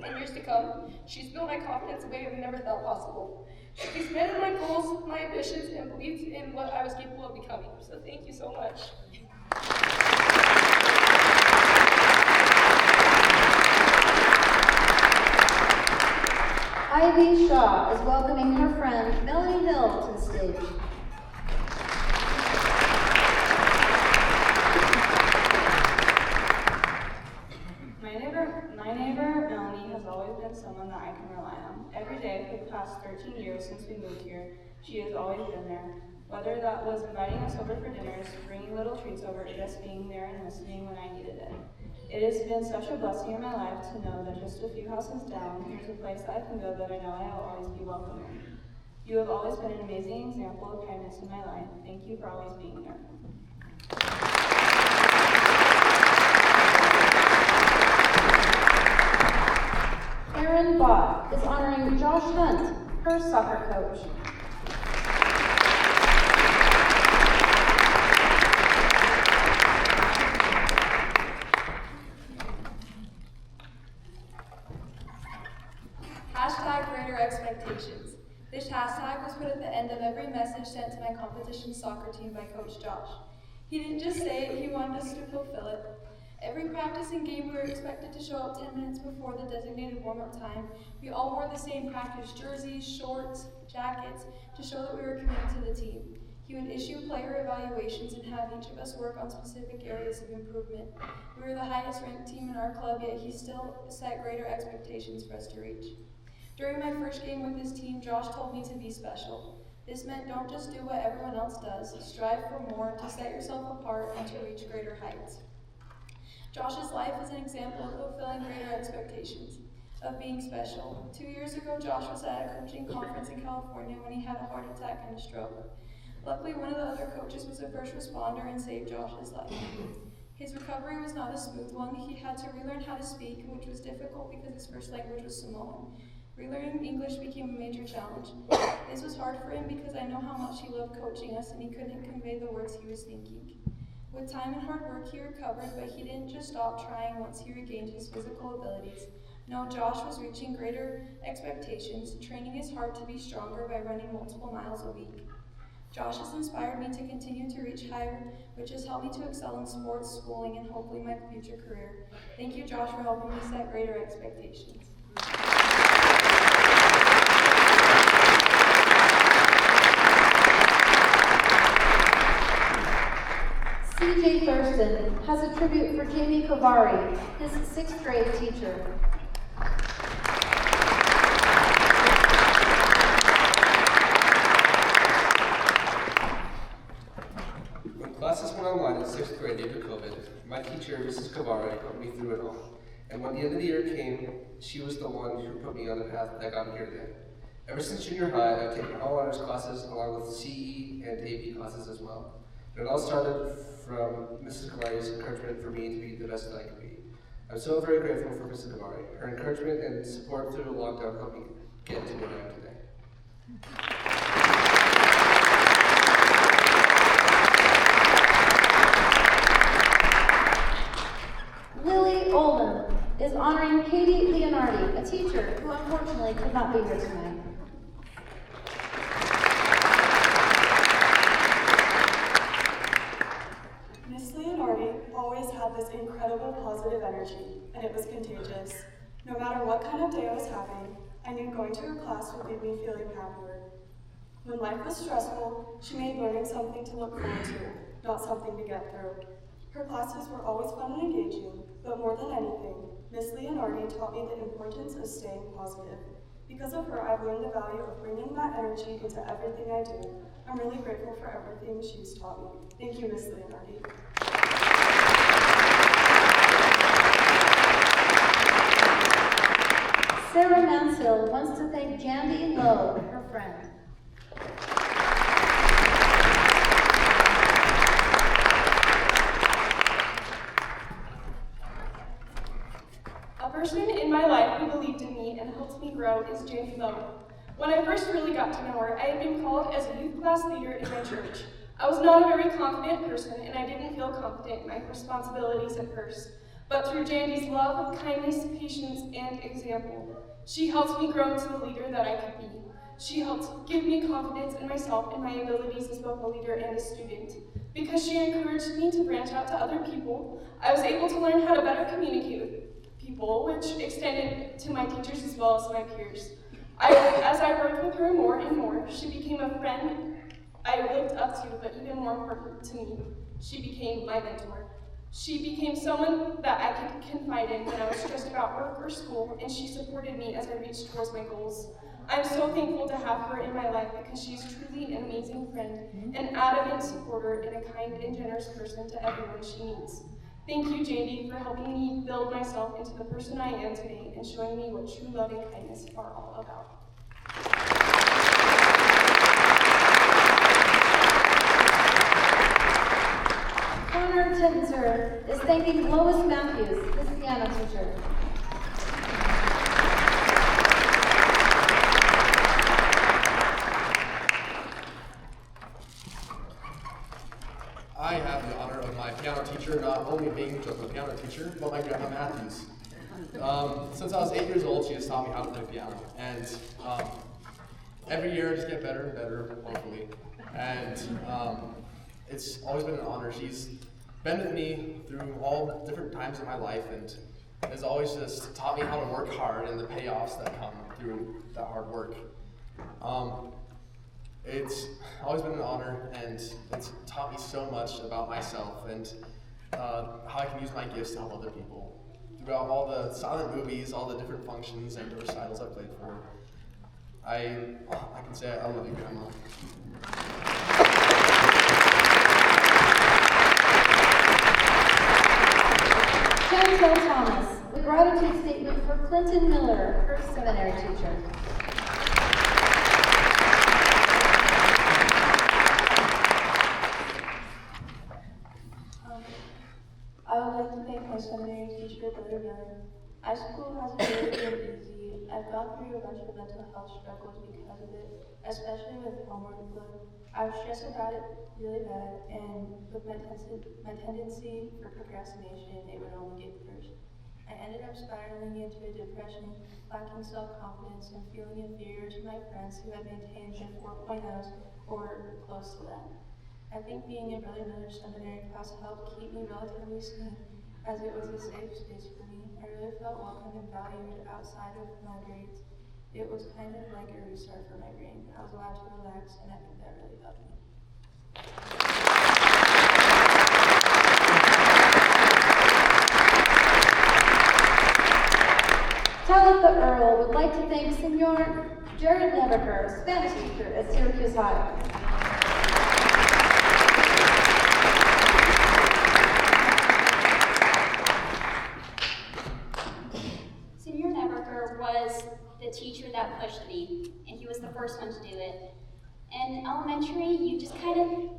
and years to come, she's built my confidence in a way I've never thought possible. She expanded my goals, my ambitions, and believed in what I was capable of becoming. So thank you so much. Ivy Shaw is welcoming her friend Melanie Hill to the stage. My neighbor Melanie has always been someone that I can rely on. Every day for the past 13 years since we moved here, she has always been there. Whether that was inviting us over for dinners, bringing little treats over, or just being there and listening when I needed it. It has been such a blessing in my life to know that just a few houses down, there's a place that I can go that I know I will always be welcome in. You have always been an amazing example of kindness in my life. Thank you for always being there. Erin Bott is honoring Josh Hunt, her soccer coach. Hashtag greater expectations. This hashtag was put at the end of every message sent to my competition soccer team by Coach Josh. He didn't just say it, he wanted us to fulfill it. Every practice and game we were expected to show up 10 minutes before the designated warm-up time. We all wore the same practice jerseys, shorts, jackets to show that we were committed to the team. He would issue player evaluations and have each of us work on specific areas of improvement. We were the highest ranked team in our club, yet he still set greater expectations for us to reach. During my first game with this team, Josh told me to be special. This meant don't just do what everyone else does, strive for more, to set yourself apart, and to reach greater heights. Josh's life is an example of fulfilling greater expectations. of being special. 2 years ago, Josh was at a coaching conference in California when he had a heart attack and a stroke. Luckily, one of the other coaches was a first responder and saved Josh's life. His recovery was not a smooth one. He had to relearn how to speak, which was difficult because his first language was Samoan. Relearning English became a major challenge. This was hard for him because I know how much he loved coaching us and he couldn't convey the words he was thinking. With time and hard work, he recovered, but he didn't just stop trying once he regained his physical abilities. No, Josh was reaching greater expectations, training his heart to be stronger by running multiple miles a week. Josh has inspired me to continue to reach higher, which has helped me to excel in sports, schooling, and hopefully my future career. Thank you, Josh, for helping me set greater expectations. C.J. Thurston has a tribute for Jamie Kovari, his 6th grade teacher. When classes went online in 6th grade due to COVID, my teacher, Mrs. Kovari, helped me through it all. And when the end of the year came, she was the one who put me on the path that got me here today. Ever since junior high, I've taken all honors classes along with CE and AP classes as well. It all started from Mrs. Kavari's encouragement for me to be the best that I could be. I'm so very grateful for Mrs. Kavari. Her encouragement and support through the lockdown helped me get to where I am today. Lily Oldham is honoring Katie Leonardi, a teacher who unfortunately could not be here tonight. Miss Leonardi always had this incredible positive energy, and it was contagious. No matter what kind of day I was having, I knew going to her class would leave me feeling happier. When life was stressful, she made learning something to look forward to, not something to get through. Her classes were always fun and engaging, but more than anything, Miss Leonardi taught me the importance of staying positive. Because of her, I've learned the value of bringing that energy into everything I do. I'm really grateful for everything she's taught me. Thank you, Miss Leonardi. Sarah Mansfield wants to thank Jandy Lowe, her friend. A person in my life who believed in me and helped me grow is Jandy Lowe. When I first really got to know her, I had been called as a youth class leader in my church. I was not a very confident person, and I didn't feel confident in my responsibilities at first. But through Jandy's love, kindness, patience, and example, she helped me grow into the leader that I could be. She helped give me confidence in myself and my abilities as both a leader and a student. Because she encouraged me to branch out to other people, I was able to learn how to better communicate with people, which extended to my teachers as well as my peers. As I worked with her more and more, she became a friend I looked up to, but even more important to me, she became my mentor. She became someone that I could confide in when I was stressed about work or school, and she supported me as I reached towards my goals. I'm so thankful to have her in my life because she is truly an amazing friend, an adamant supporter, and a kind and generous person to everyone she meets. Thank you, Jandy, for helping me build myself into the person I am today and showing me what true love and kindness are all about. Connor Tinser is thanking Lois Matthews, his piano teacher. I have the honor of my piano teacher not only being just a piano teacher, but my grandma Matthews. Since I was 8 years old, she has taught me how to play piano, and every year I just get better and better, hopefully. And it's always been an honor. She's been with me through all different times in my life, and has always just taught me how to work hard and the payoffs that come through that hard work. It's always been an honor, and it's taught me so much about myself and how I can use my gifts to help other people. Throughout all the silent movies, all the different functions and recitals I played for, I can say I love you, Grandma. Chantel Thomas, the gratitude statement for Clinton Miller, first seminary teacher. I would like to thank my seminary teacher, Brother Miller. High school hasn't really been easy. I've gone through a bunch of mental health struggles because of it, especially with homework load. I was stressed about it really bad, and with my tendency for procrastination, it would only get worse. I ended up spiraling into a depression, lacking self-confidence, and feeling inferior to my friends who had maintained their 4.0s or close to them. I think being in Brother Miller's seminary class helped keep me relatively sane, as it was a safe space for me. I really felt welcome and valued outside of my grades. It was kind of like a restart for my brain. I was allowed to relax, and I think that really helped me. Talitha Earl would like to thank Senor Jared Nebeker, Spanish teacher at Syracuse High. Senor Nebeker was the teacher that pushed me, and he was the first one to do it. In elementary, you just kind of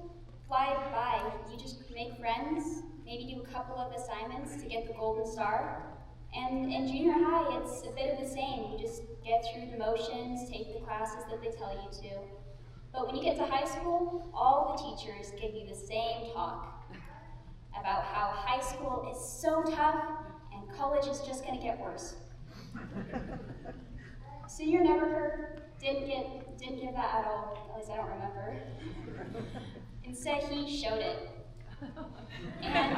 fly by. You just make friends, maybe do a couple of assignments to get the golden star. And in junior high, it's a bit of the same. You just get through the motions, take the classes that they tell you to. But when you get to high school, all the teachers give you the same talk about how high school is so tough and college is just going to get worse. Senor Nebeker didn't give that at all, at least I don't remember. Instead, he showed it. And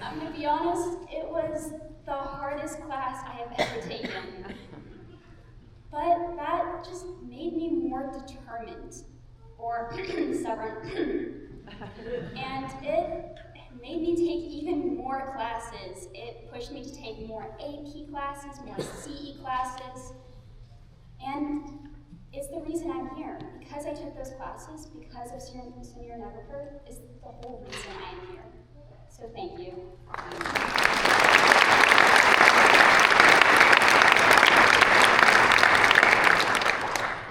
I'm gonna be honest, it was the hardest class I have ever taken. But that just made me more determined, or stubborn. And it made me take even more classes. It pushed me to take more AP classes, more CE classes. And it's the reason I'm here. Because I took those classes, because of Senor Nebeker, is the whole reason I am here. So thank you.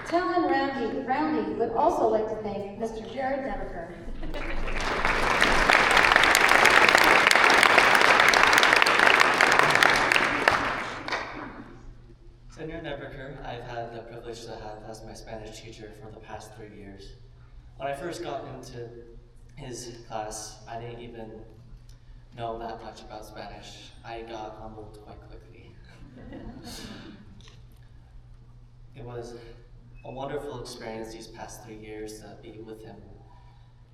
Talon Roundy would also like to thank Mr. Jared Nebeker. Senor Nebeker, I've had the privilege to have as my Spanish teacher for the past 3 years. When I first got into his class, I didn't even know that much about Spanish. I got humbled quite quickly. It was a wonderful experience these past 3 years to be with him.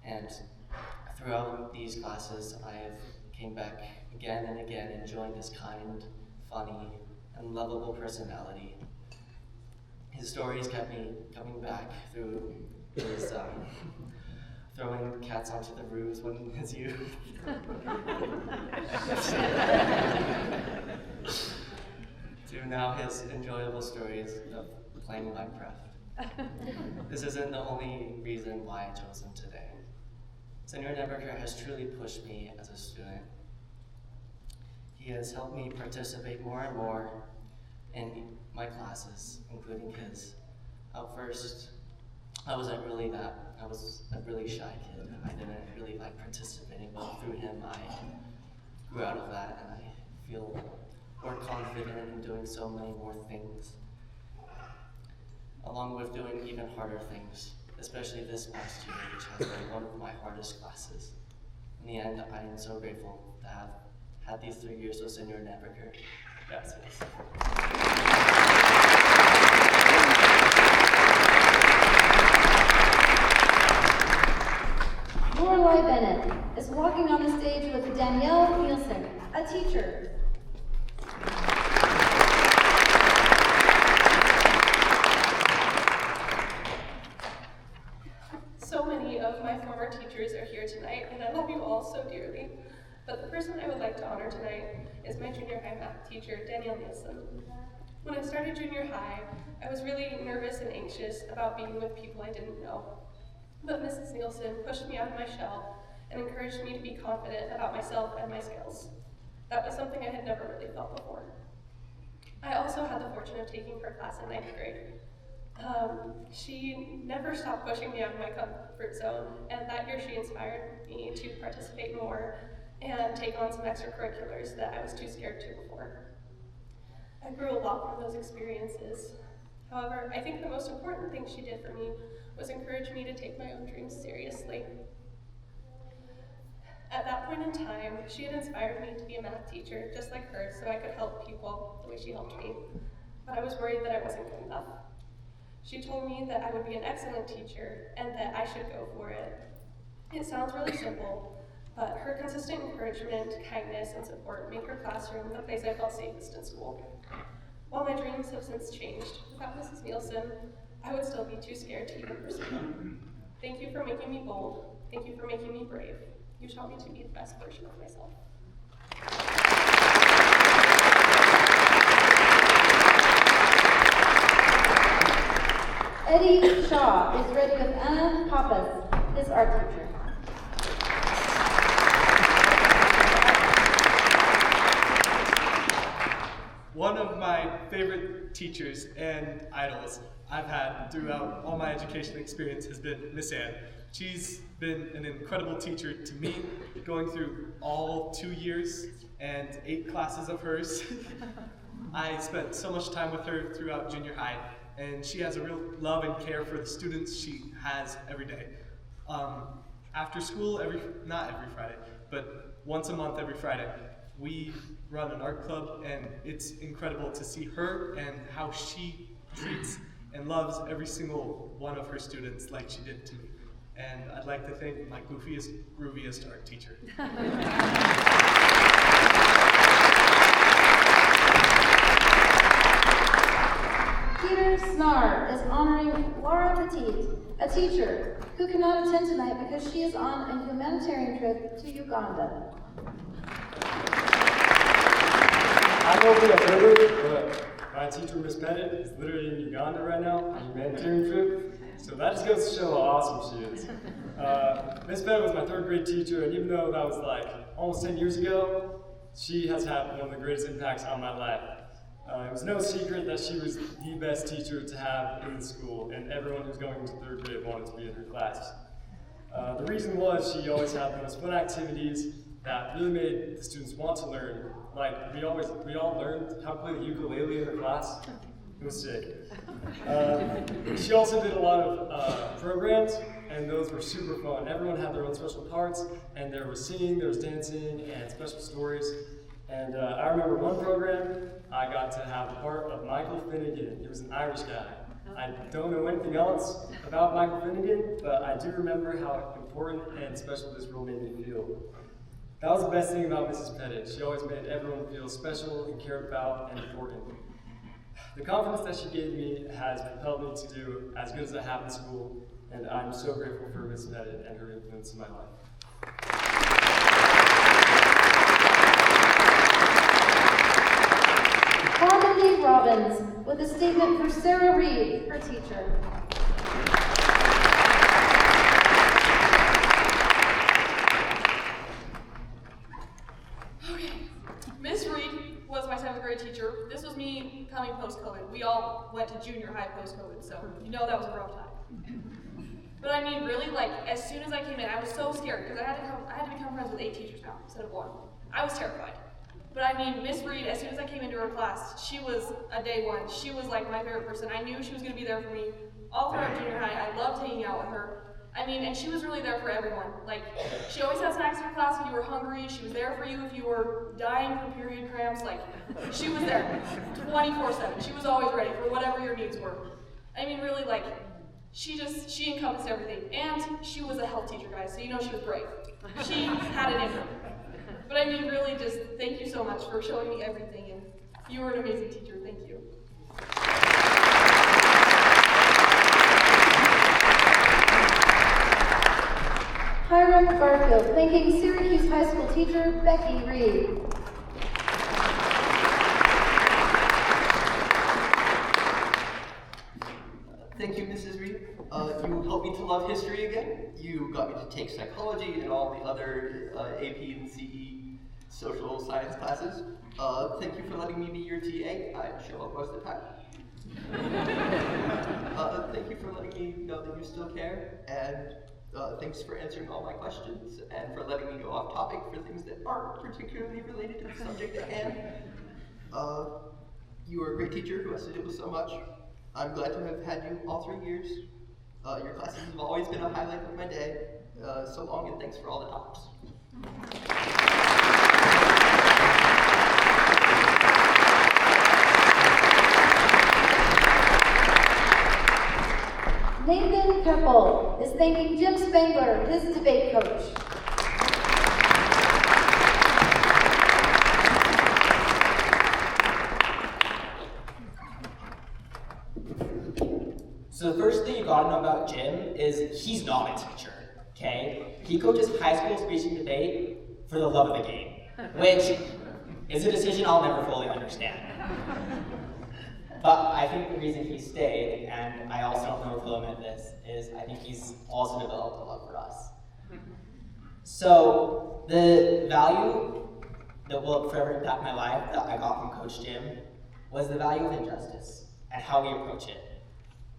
And throughout these classes, I have came back again and again, enjoying his kind, funny, and lovable personality. His stories kept me coming back through his throwing cats onto the roofs when in his youth. To now his enjoyable stories of playing Minecraft. This isn't the only reason why I chose him today. Senor Nebeker has truly pushed me as a student. He has helped me participate more and more in my classes, including his. At first, I was a really shy kid. I didn't really like participating, but through him I grew out of that and I feel more confident in doing so many more things, along with doing even harder things, especially this past year, which has been one of my hardest classes. In the end, I am so grateful to have had these 3 years with Senor Nebeker. Gracias. Lorelei Bennett is walking on the stage with Danielle Nielsen, a teacher. So many of my former teachers are here tonight, and I love you all so dearly. But the person I would like to honor tonight is my junior high math teacher, Danielle Nielsen. When I started junior high, I was really nervous and anxious about being with people I didn't know. But Mrs. Nielsen pushed me out of my shell and encouraged me to be confident about myself and my skills. That was something I had never really felt before. I also had the fortune of taking her class in 9th grade. She never stopped pushing me out of my comfort zone, and that year she inspired me to participate more and take on some extracurriculars that I was too scared to before. I grew a lot from those experiences. However, I think the most important thing she did for me was encourage me to take my own dreams seriously. At that point in time, she had inspired me to be a math teacher, just like her, so I could help people the way she helped me. But I was worried that I wasn't good enough. She told me that I would be an excellent teacher and that I should go for it. It sounds really simple, but her consistent encouragement, kindness, and support made her classroom the place I felt safest in school. While my dreams have since changed, without Mrs. Nielsen, I would still be too scared to even pursue them. Thank you for making me bold. Thank you for making me brave. You taught me to be the best version of myself. Eddie Shaw is ready with Anna Pappas, his art teacher. One of my favorite teachers and idols I've had throughout all my education experience has been Miss Ann. She's been an incredible teacher to me, going through all 2 years and 8 classes of hers. I spent so much time with her throughout junior high, and she has a real love and care for the students she has every day. After school, not every Friday, but once a month every Friday, we run an art club, and it's incredible to see her and how she treats and loves every single one of her students like she did to me. And I'd like to thank my goofiest, grooviest art teacher. Peter Snar is honoring Laura Petit, a teacher who cannot attend tonight because she is on a humanitarian trip to Uganda. I'm over the third, but my teacher, Miss Pettit, is literally in Uganda right now on a humanitarian trip. So that just goes to show how awesome she is. Miss Pettit was my 3rd grade teacher, and even though that was like almost 10 years ago, she has had one of the greatest impacts on my life. It was no secret that she was the best teacher to have in the school, and everyone who's going to 3rd grade wanted to be in her class. The reason was she always had the most fun activities that really made the students want to learn. Like, we all learned how to play the ukulele in her class. It was sick. She also did a lot of programs, and those were super fun. Everyone had their own special parts, and there was singing, there was dancing, and special stories. And I remember one program, I got to have the part of Michael Finnegan. He was an Irish guy. I don't know anything else about Michael Finnegan, but I do remember how important and special this role made me feel. That was the best thing about Mrs. Pettit. She always made everyone feel special and cared about and important. The confidence that she gave me has propelled me to do as good as I have in school, and I'm so grateful for Mrs. Pettit and her influence in my life. Harmony Robbins with a statement for Sarah Reed, her teacher. Okay, Miss Reed was my 7th grade teacher. This was me coming post-COVID. We all went to junior high post-COVID, so you know that was a rough time. But I mean, really, like, as soon as I came in, I was so scared because I had to become friends with 8 teachers now instead of 1. I was terrified. But I mean, Miss Reed, as soon as I came into her class, she was a day one. She was like my favorite person. I knew she was going to be there for me all throughout junior high. I loved hanging out with her. I mean, and she was really there for everyone. Like, she always had snacks in her class if you were hungry. She was there for you if you were dying from period cramps. Like, she was there 24/7. She was always ready for whatever your needs were. I mean, really, like, she encompassed everything. And she was a health teacher, guys, so you know she was brave. She had it in her. But I mean, really, just thank you so much for showing me everything, and you were an amazing teacher. Thank you. Hiram Garfield, thanking Syracuse High School teacher Becky Reed. Thank you, Mrs. Reed. You helped me to love history again. You got me to take psychology and all the other AP and CE social science classes. Thank you for letting me be your TA. I show up most of the time. Thank you for letting me know that you still care, and thanks for answering all my questions, and for letting me go off topic for things that aren't particularly related to the subject at hand. You are a great teacher who has to deal with so much. I'm glad to have had you all 3 years. Your classes have always been a highlight of my day. So long, and thanks for all the talks. Nathan Keppel is thanking Jim Spangler, his debate coach. So the first thing you gotta know about Jim is he's not a teacher, okay? He coaches high school speech and debate for the love of the game, which is a decision I'll never fully understand. But I think the reason he stayed, and I also don't know if he'll admit this, is I think he's also developed a love for us. So the value that will forever impact my life that I got from Coach Jim was the value of injustice and how we approach it.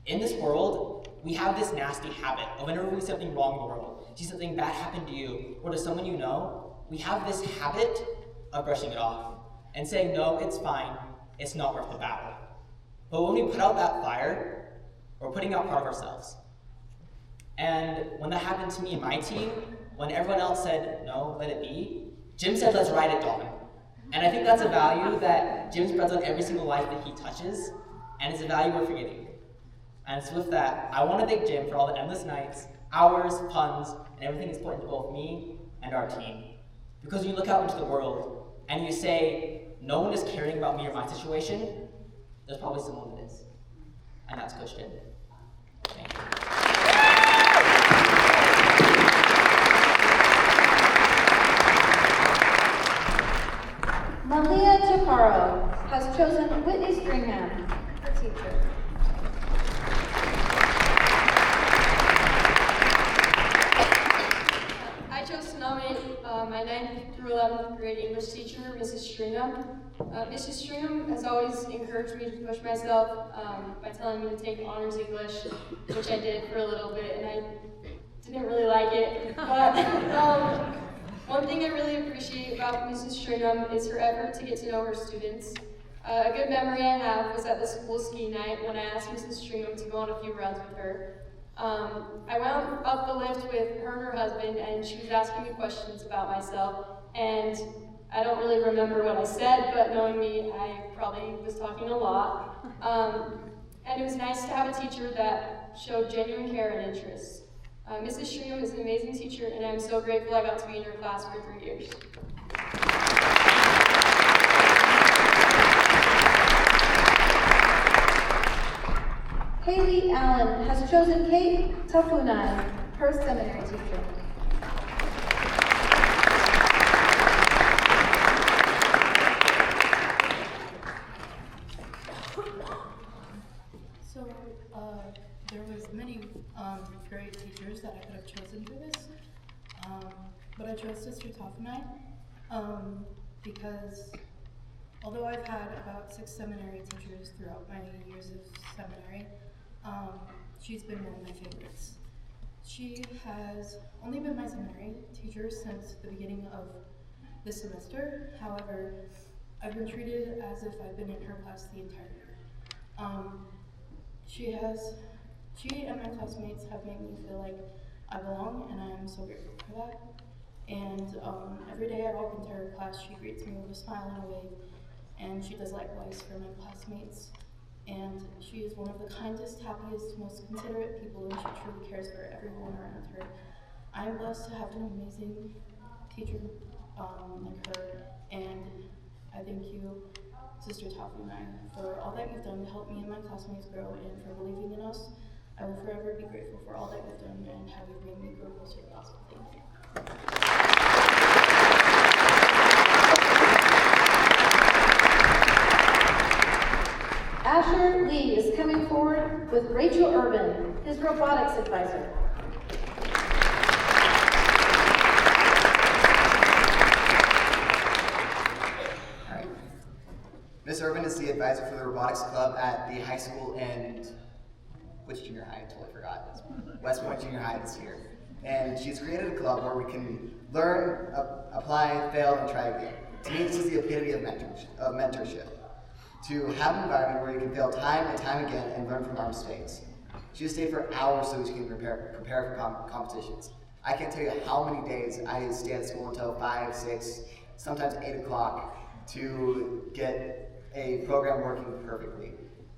In this world, we have this nasty habit of whenever we see something wrong in the world, see something bad happen to you or to someone you know, we have this habit of brushing it off and saying, no, it's fine, it's not worth the battle. But when we put out that fire, we're putting out part of ourselves. And when that happened to me and my team, when everyone else said, no, let it be, Jim said, let's ride it, Dawn. And I think that's a value that Jim spreads on every single life that he touches, and it's a value we're forgetting. And so with that, I want to thank Jim for all the endless nights, hours, puns, and everything he's put into both me and our team. Because when you look out into the world and you say, no one is caring about me or my situation, there's probably someone that is. And that's Coach Jim. Thank you. Malia Chaparro has chosen Whitney Stringham, her teacher. I chose to nominate my 9th through 11th grade English teacher, Mrs. Stringham. Mrs. Stringham has always encouraged me to push myself by telling me to take honors English, which I did for a little bit, and I didn't really like it. But one thing I really appreciate about Mrs. Stringham is her effort to get to know her students. A good memory I have was at the school ski night when I asked Mrs. Stringham to go on a few runs with her. I went up the lift with her and her husband, and she was asking me questions about myself, and I don't really remember what I said, but knowing me, I probably was talking a lot. And it was nice to have a teacher that showed genuine care and interest. Mrs. Stringham is an amazing teacher, and I'm so grateful I got to be in her class for 3 years. Haley Allen has chosen Kate Tafunai, her seminary teacher. So, there was many great teachers that I could have chosen for this, but I chose Sister Tafunai because although I've had about 6 seminary teachers throughout my years of seminary, she's been one of my favorites. She has only been my seminary teacher since the beginning of the semester. However, I've been treated as if I've been in her class the entire year. She and my classmates have made me feel like I belong, and I'm so grateful for that. And every day I walk into her class, she greets me with a smile and a wave, and she does likewise for my classmates. And she is one of the kindest, happiest, most considerate people, and she truly cares for everyone around her. I am blessed to have an amazing teacher like her, and I thank you, Sister Tafunai, for all that you've done to help me and my classmates grow, and for believing in us. I will forever be grateful for all that you've done and how you've made me grow closer to the gospel. Thank you. Asher Lee is coming forward with Rachel Urban, his robotics advisor. advisor for the robotics club at the high school and which junior high? I totally forgot. West Point Junior High this year. And she's created a club where we can learn, apply, fail, and try again. To me, this is the epitome of mentorship. To have an environment where you can fail time and time again and learn from our mistakes. She has stayed for hours so she can prepare for competitions. I can't tell you how many days I stay at school until 5, 6, sometimes 8 o'clock to get a program working perfectly.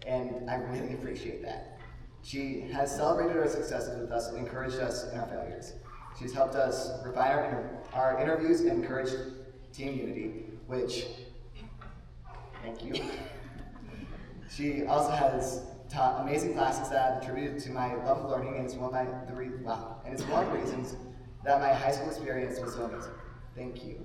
And I really appreciate that. She has celebrated our successes with us and encouraged us in our failures. She's helped us refine our interviews and encouraged team unity, which, thank you. She also has taught amazing classes that I've attributed to my love of learning, and it's one of the reasons that my high school experience was so amazing. Thank you.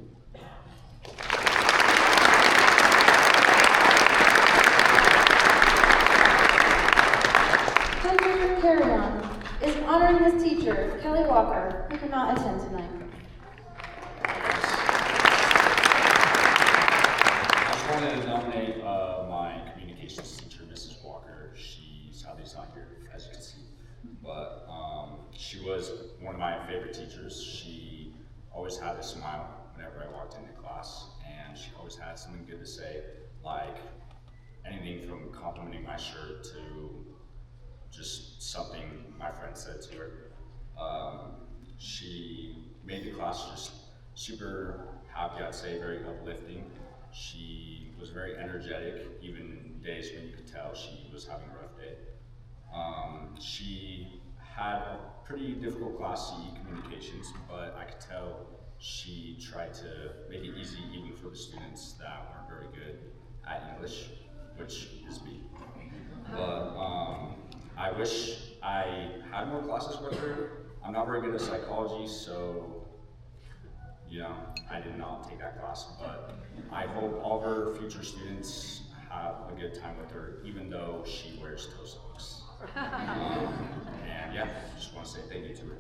Hunter Carrion is honoring his teacher, Kelly Walker, who cannot attend tonight. I just wanted to nominate my communications teacher, Mrs. Walker. She sadly is not here, as you can see, but she was one of my favorite teachers. She always had a smile whenever I walked into class, and she always had something good to say, like anything from complimenting my shirt to just something my friend said to her. She made the class just super happy, I'd say, very uplifting. She was very energetic, even days when you could tell she was having a rough day. She had a pretty difficult class, CE communications, but I could tell she tried to make it easy even for the students that weren't very good at English, which is me. But I wish I had more classes with her. I'm not very good at psychology, so I did not take that class, but I hope all of her future students have a good time with her, even though she wears toe socks. And yeah, just want to say thank you to her.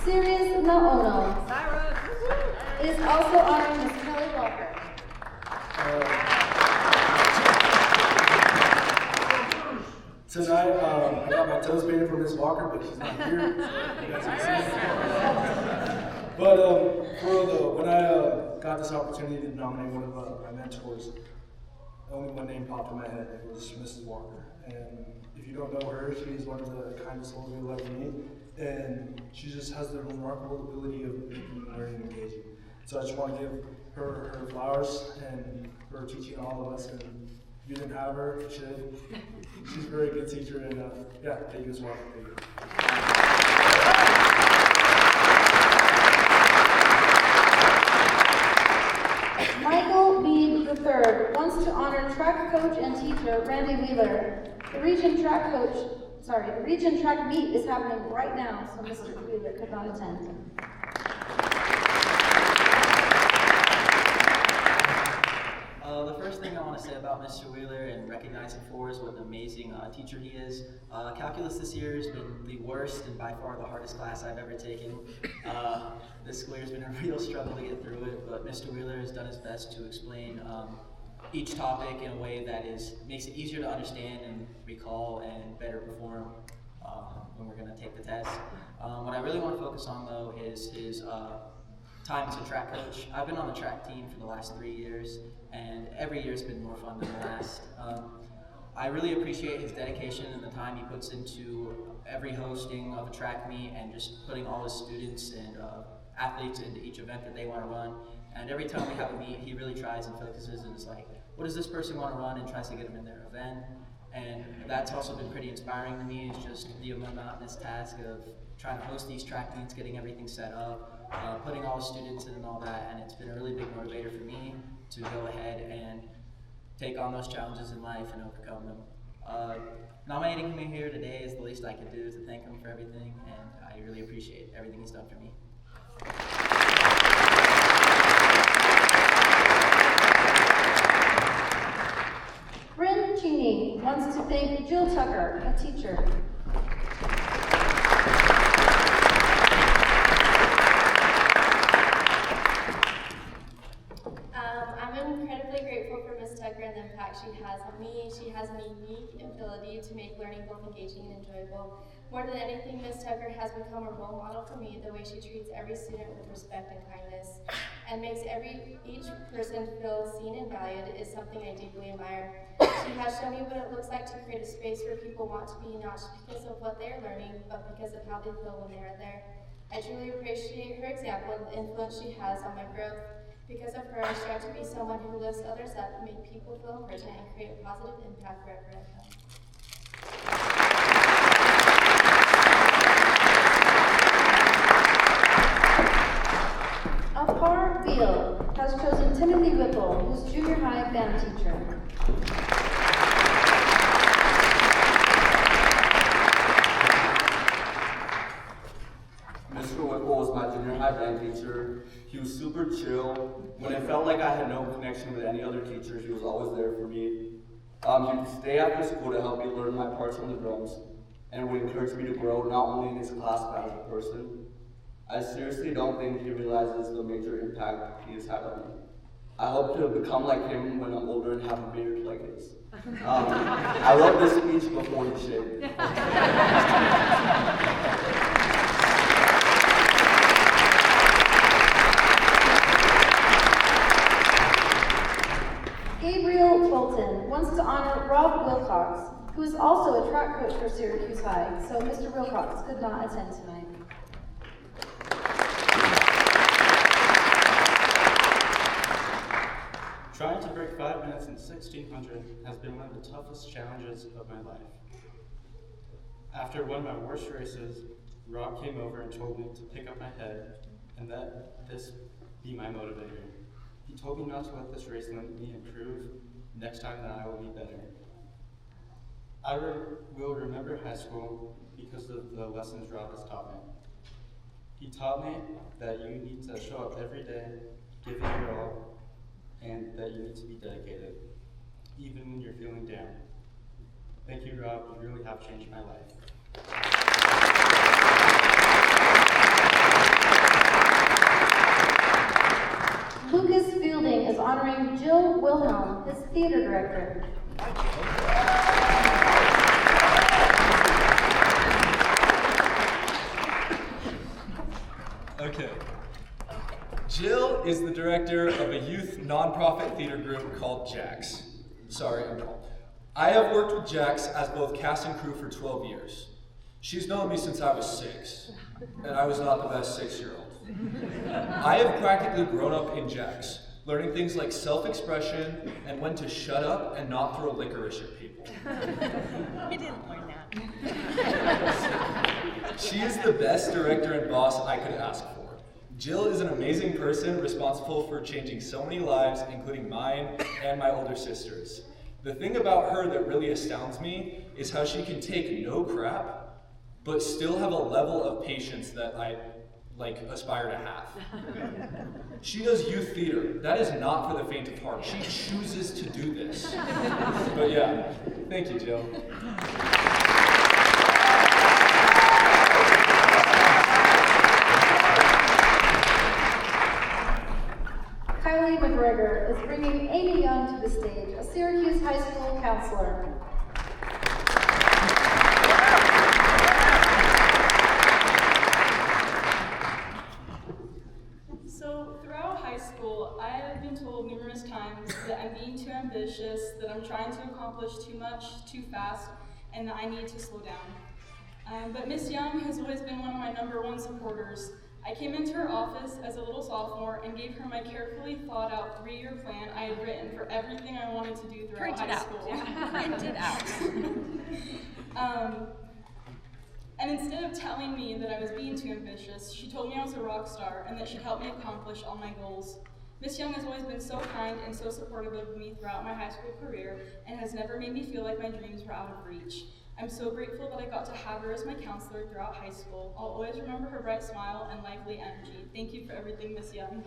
Sirius Naono is also honoring Miss Kelly Walker. Tonight, I got my toes painted for Miss Walker, but she's not here. You guys can see. But when I got this opportunity to nominate one of my mentors, only one name popped in my head. It was Mrs. Walker. And if you don't know her, she's one of the kindest souls you'll ever meet. And she just has the remarkable ability of making learning engaging. So I just want to give her flowers and for teaching all of us. And if you didn't have her, you should. She's a very good teacher, and yeah, thank you as well. Thank you. Michael Beebe III wants to honor track coach and teacher Randy Wheeler. The region track meet is happening right now, so Mr. Wheeler could not attend. The first thing I want to say about Mr. Wheeler and recognize him for is what an amazing teacher he is. Calculus this year has been the worst and by far the hardest class I've ever taken. This school year has been a real struggle to get through it, but Mr. Wheeler has done his best to explain each topic in a way that makes it easier to understand and recall and better perform when we're going to take the test. What I really want to focus on though is his time as a track coach. I've been on the track team for the last 3 years, and every year's been more fun than the last. I really appreciate his dedication and the time he puts into every hosting of a track meet and just putting all his students and athletes into each event that they want to run. And every time we have a meet, he really tries and focuses and is like, what does this person want to run, and tries to get them in their event. And that's also been pretty inspiring to me, is just the monotonous task of trying to host these track meets, getting everything set up, putting all the students in and all that, and it's been a really big motivator for me to go ahead and take on those challenges in life and overcome them. Nominating me here today is the least I could do to thank him for everything, and I really appreciate everything he's done for me. Bryn Cheney wants to thank Jill Tucker, a teacher. both engaging and enjoyable. More than anything, Ms. Tucker has become a role model for me. The way she treats every student with respect and kindness and makes each person feel seen and valued is something I deeply admire. She has shown me what it looks like to create a space where people want to be, not just because of what they are learning, but because of how they feel when they are there. I truly appreciate her example and the influence she has on my growth. Because of her, I strive to be someone who lifts others up, make people feel important, and create a positive impact wherever I go. Alpar Beal has chosen Timothy Whipple, who's junior high band teacher. Mr. Whipple was my junior high band teacher. He was super chill. When it felt like I had no connection with any other teachers, he was always there for me. He would stay after school to help me learn my parts on the drums, and would encourage me to grow not only in his class but as a person. I seriously don't think he realizes the major impact he has had on me. I hope to become like him when I'm older and have a beard like his. I wrote this speech before he shaved. Gabriel Bolton wants to honor Rob Wilcox, who is also a track coach for Syracuse High, so Mr. Wilcox could not attend tonight. Trying to break 5 minutes in 1600 has been one of the toughest challenges of my life. After one of my worst races, Rob came over and told me to pick up my head and let this be my motivator. He told me not to let this race limit me and prove next time that I will be better. I will remember high school because of the lessons Rob has taught me. He taught me that you need to show up every day, give it your all, and that you need to be dedicated, even when you're feeling down. Thank you, Rob. You really have changed my life. Lucas Fielding is honoring Jill Wilhelm, his theater director. Okay. Jill is the director of a youth nonprofit theater group called Jax. Sorry, I'm wrong. I have worked with Jax as both cast and crew for 12 years. She's known me since I was 6, and I was not the best 6-year-old. I have practically grown up in Jax, learning things like self-expression and when to shut up and not throw licorice at people. We didn't learn that. She is the best director and boss I could ask for. Jill is an amazing person responsible for changing so many lives, including mine and my older sister's. The thing about her that really astounds me is how she can take no crap, but still have a level of patience that I aspire to have. She does youth theater. That is not for the faint of heart. She chooses to do this. But yeah, thank you, Jill. Kylie McGregor is bringing Amy Young to the stage, a Syracuse High School counselor. So throughout high school, I have been told numerous times that I'm being too ambitious, that I'm trying to accomplish too much, too fast, and that I need to slow down. But Miss Young has always been one of my #1 supporters. I came into her office as a little sophomore and gave her my carefully thought out 3-year plan I had written for everything I wanted to do throughout high school. Print it out. And instead of telling me that I was being too ambitious, she told me I was a rock star and that she'd help me accomplish all my goals. Miss Young has always been so kind and so supportive of me throughout my high school career and has never made me feel like my dreams were out of reach. I'm so grateful that I got to have her as my counselor throughout high school. I'll always remember her bright smile and lively energy. Thank you for everything, Miss Young.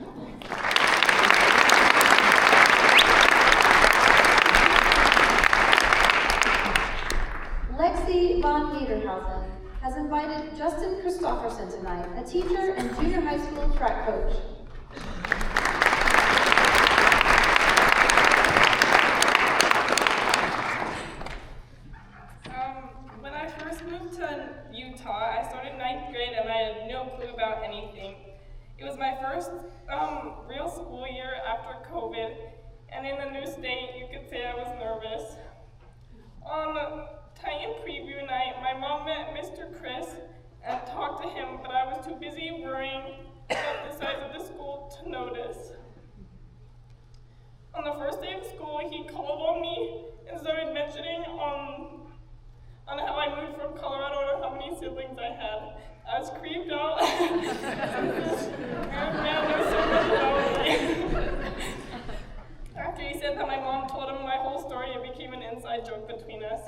Lexi Von Niederhausen has invited Justin Christofferson tonight, a teacher and junior high school track coach. When ninth grade and I had no clue about anything. It was my first real school year after COVID, and in a new state, you could say I was nervous. On Titan preview night, my mom met Mr. Chris and talked to him, but I was too busy worrying about the size of the school to notice. On the first day of school, he called on me and started mentioning on how I moved from Colorado and how many siblings I had. I was creeped out. Man, there's so much about me. After he said that my mom told him my whole story, it became an inside joke between us.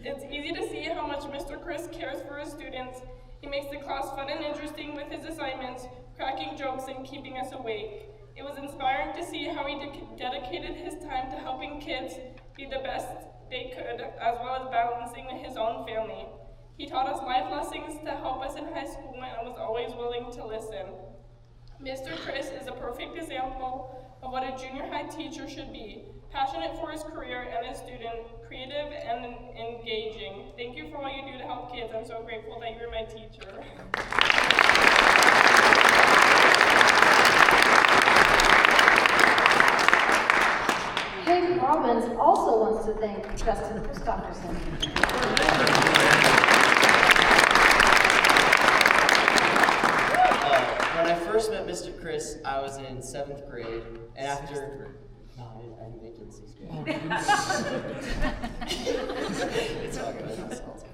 It's easy to see how much Mr. Chris cares for his students. He makes the class fun and interesting with his assignments, cracking jokes and keeping us awake. It was inspiring to see how he dedicated his time to helping kids be the best they could, as well as balancing his own family. He taught us life lessons to help us in high school and was always willing to listen. Mr. Chris is a perfect example of what a junior high teacher should be, passionate for his career and his student, creative and engaging. Thank you for all you do to help kids. I'm so grateful that you're my teacher. Jake Robbins also wants to thank Justin Christopherson. When I first met Mr. Chris, I was in 7th grade, and after... No, I didn't make it in 6th grade. It's all good, I'm salty.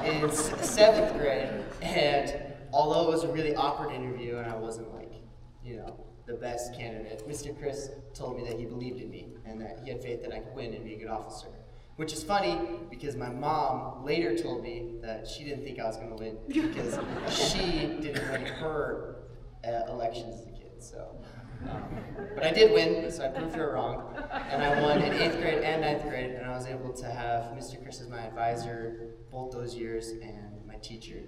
In 7th grade, and although it was a really awkward interview and I wasn't the best candidate, Mr. Chris told me that he believed in me and that he had faith that I could win and be a good officer. Which is funny because my mom later told me that she didn't think I was going to win because she didn't win her elections as a kid. So, but I did win, so I proved her wrong. And I won in 8th grade and 9th grade, and I was able to have Mr. Chris as my advisor both those years and my teacher.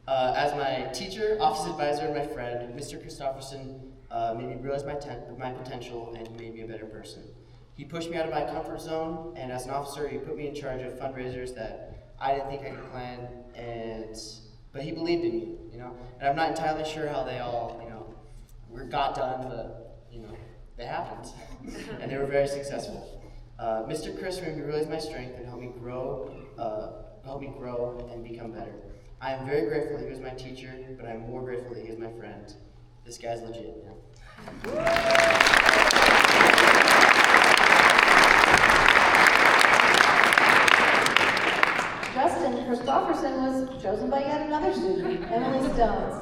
As my teacher, office advisor, and my friend, Mr. Christopherson made me realize my potential and he made me a better person. He pushed me out of my comfort zone, and as an officer, he put me in charge of fundraisers that I didn't think I could plan, but he believed in me, And I'm not entirely sure how they all, got done, but, they happened, and they were very successful. Mr. Chris made me realize my strength and helped me grow and become better. I am very grateful that he was my teacher, but I'm more grateful that he was my friend. This guy's legit. Justin Christopherson was chosen by yet another student, Emily Stones.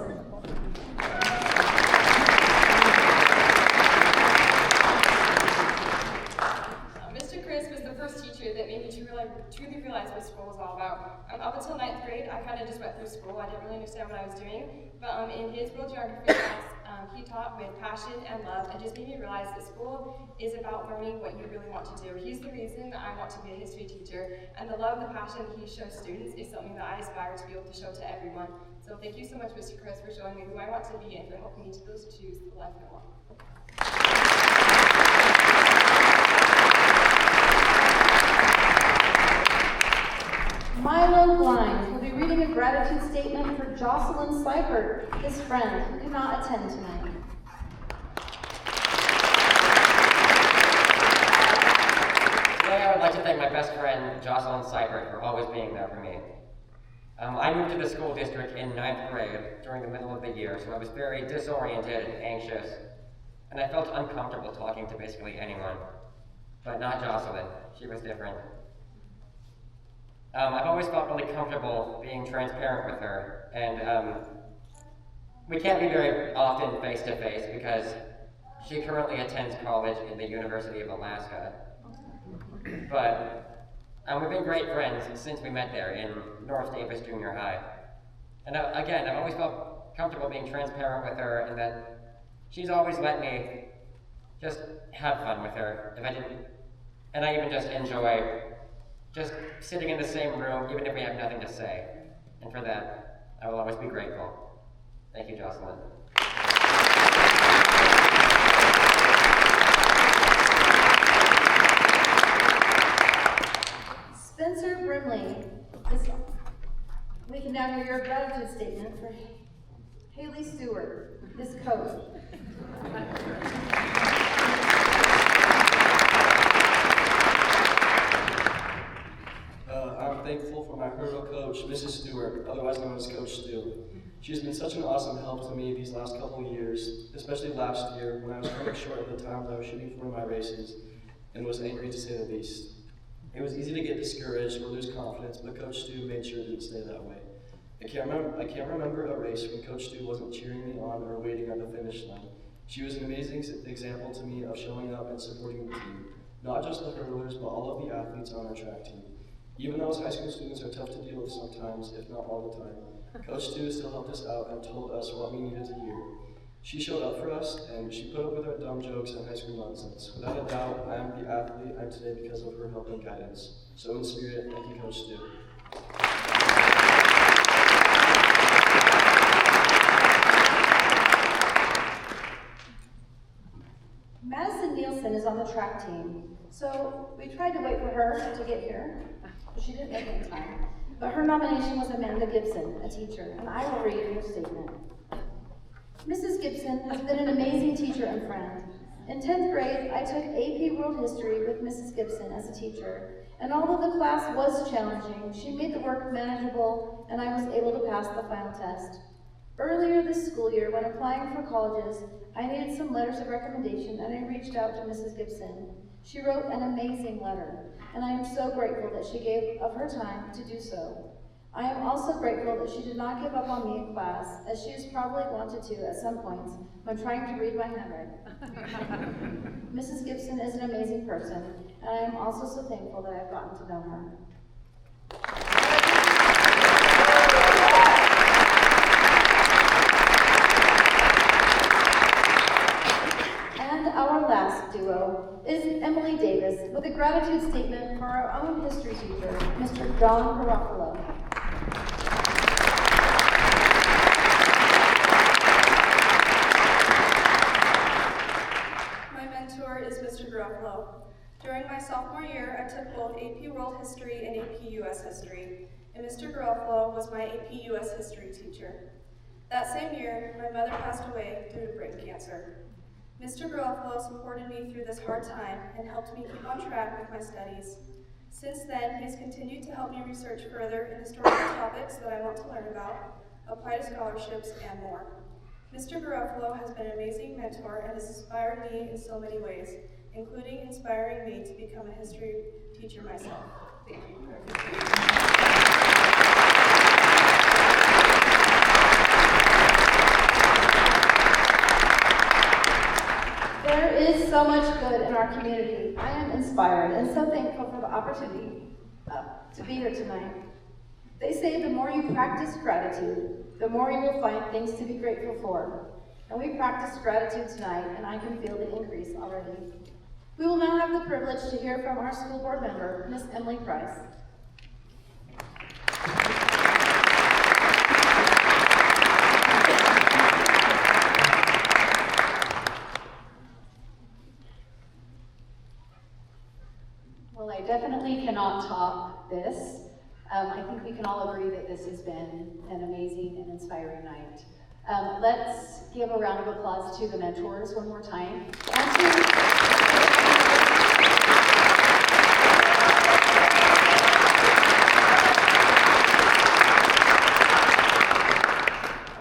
Mr. Chris was the first teacher that made me truly realize what school was all about. Up until 9th grade, I kind of just went through school. I didn't really understand what I was doing. But in his world geography class, he taught with passion and love and just made me realize that school is about learning what you really want to do. He's the reason I want to be a history teacher, and the love, the passion he shows students is something that I aspire to be able to show to everyone. So thank you so much, Mr. Chris, for showing me who I want to be and for helping me to choose the life I want. Milo Blind will be reading a gratitude statement for Jocelyn Seibert, his friend, who cannot attend tonight. Today I would like to thank my best friend, Jocelyn Seibert, for always being there for me. I moved to the school district in 9th grade during the middle of the year, so I was very disoriented and anxious, and I felt uncomfortable talking to basically anyone. But not Jocelyn. She was different. I've always felt really comfortable being transparent with her, and we can't be very often face-to-face because she currently attends college at the University of Alaska. But we've been great friends since we met there in North Davis Junior High. And again, I've always felt comfortable being transparent with her, and that she's always let me just have fun with her if I didn't. And I even just enjoy just sitting in the same room, even if we have nothing to say. And for that, I will always be grateful. Thank you, Jocelyn. We can now hear your gratitude statement for Haley Stewart, this coach. I'm thankful for my hurdle coach, Mrs. Stewart, otherwise known as Coach Stu. She's been such an awesome help to me these last couple of years, especially last year when I was coming short of the times I was shooting for my races and was angry to say the least. It was easy to get discouraged or lose confidence, but Coach Stu made sure it didn't stay that way. I can't remember a race when Coach Stu wasn't cheering me on or waiting at the finish line. She was an amazing example to me of showing up and supporting the team, not just the hurdlers, but all of the athletes on our track team. Even though as high school students are tough to deal with sometimes, if not all the time, Coach Stu still helped us out and told us what we needed to hear. She showed up for us, and she put up with our dumb jokes and high school nonsense. Without a doubt, I am the athlete I am today because of her help and guidance. So in spirit, thank you, Coach Stu. Madison Nielsen is on the track team, so we tried to wait for her to get here, but she didn't make it in time. But her nomination was Amanda Gibson, a teacher, and I will read her statement. Mrs. Gibson has been an amazing teacher and friend. In 10th grade, I took AP World History with Mrs. Gibson as a teacher, and although the class was challenging, she made the work manageable, and I was able to pass the final test. Earlier this school year, when applying for colleges, I needed some letters of recommendation, and I reached out to Mrs. Gibson. She wrote an amazing letter, and I am so grateful that she gave of her time to do so. I am also grateful that she did not give up on me in class, as she has probably wanted to at some points when trying to read my handwriting. Mrs. Gibson is an amazing person, and I am also so thankful that I've gotten to know her. And our last duo is Emily Davis with a gratitude statement for our own history teacher, Mr. John Garofalo. My mentor is Mr. Garofalo. During my sophomore year, I took both AP World History and AP US History, and Mr. Garofalo was my AP US History teacher. That same year, my mother passed away due to brain cancer. Mr. Garofalo supported me through this hard time and helped me keep on track with my studies. Since then, he has continued to help me research further in historical topics that I want to learn about, apply to scholarships, and more. Mr. Garofalo has been an amazing mentor and has inspired me in so many ways, including inspiring me to become a history teacher myself. Thank you. There is so much good in our community. I am inspired and so thankful for the opportunity to be here tonight. They say the more you practice gratitude, the more you will find things to be grateful for. And we practiced gratitude tonight, and I can feel the increase already. We will now have the privilege to hear from our school board member, Miss Emily Price. Well, I definitely cannot top this. I think we can all agree that this has been an amazing and inspiring night. Let's give a round of applause to the mentors one more time.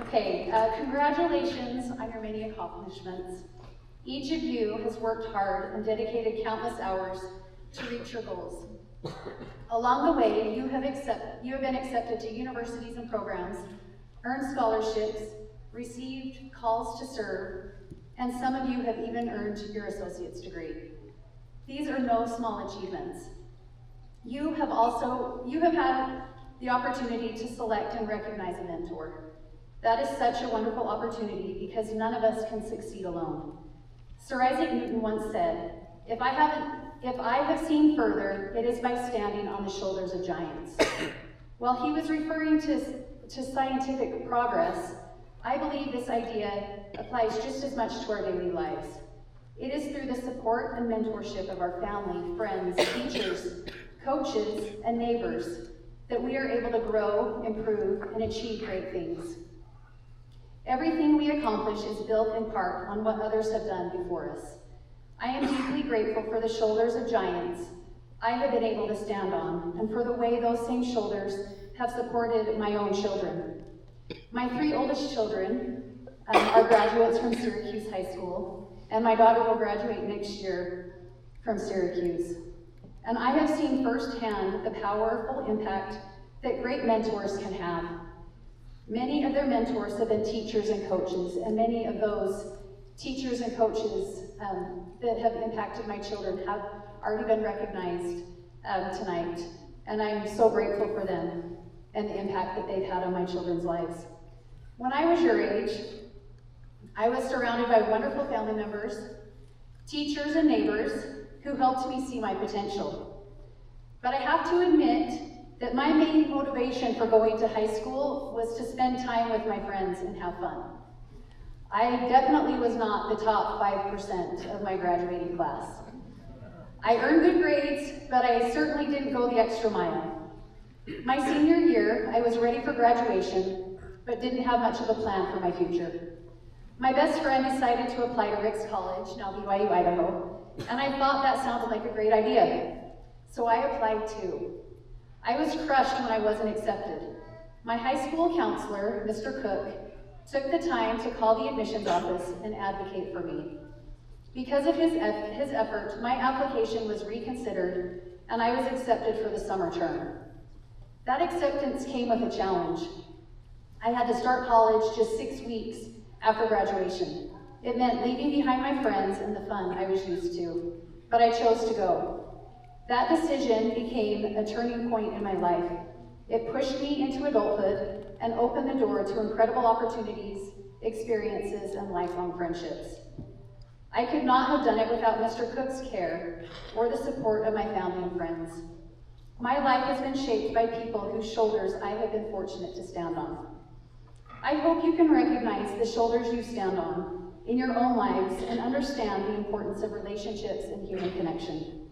Okay, congratulations on your many accomplishments. Each of you has worked hard and dedicated countless hours to reach your goals. Along the way, you have been accepted to universities and programs, earned scholarships, received calls to serve, and some of you have even earned your associate's degree. These are no small achievements. You have had the opportunity to select and recognize a mentor. That is such a wonderful opportunity because none of us can succeed alone. Sir Isaac Newton once said, if I have seen further, it is by standing on the shoulders of giants. While he was referring to scientific progress, I believe this idea applies just as much to our daily lives. It is through the support and mentorship of our family, friends, teachers, coaches, and neighbors that we are able to grow, improve, and achieve great things. Everything we accomplish is built in part on what others have done before us. I am deeply grateful for the shoulders of giants I have been able to stand on, and for the way those same shoulders have supported my own children. My 3 oldest children are graduates from Syracuse High School, and my daughter will graduate next year from Syracuse. And I have seen firsthand the powerful impact that great mentors can have. Many of their mentors have been teachers and coaches, and many of those teachers and coaches that have impacted my children have already been recognized tonight. And I'm so grateful for them and the impact that they've had on my children's lives. When I was your age, I was surrounded by wonderful family members, teachers, and neighbors who helped me see my potential. But I have to admit that my main motivation for going to high school was to spend time with my friends and have fun. I definitely was not the top 5% of my graduating class. I earned good grades, but I certainly didn't go the extra mile. My senior year, I was ready for graduation, but didn't have much of a plan for my future. My best friend decided to apply to Ricks College, now BYU, Idaho, and I thought that sounded like a great idea. So I applied too. I was crushed when I wasn't accepted. My high school counselor, Mr. Cook, took the time to call the admissions office and advocate for me. Because of his effort, my application was reconsidered and I was accepted for the summer term. That acceptance came with a challenge. I had to start college just 6 weeks after graduation. It meant leaving behind my friends and the fun I was used to, but I chose to go. That decision became a turning point in my life. It pushed me into adulthood and opened the door to incredible opportunities, experiences, and lifelong friendships. I could not have done it without Mr. Cook's care or the support of my family and friends. My life has been shaped by people whose shoulders I have been fortunate to stand on. I hope you can recognize the shoulders you stand on in your own lives and understand the importance of relationships and human connection.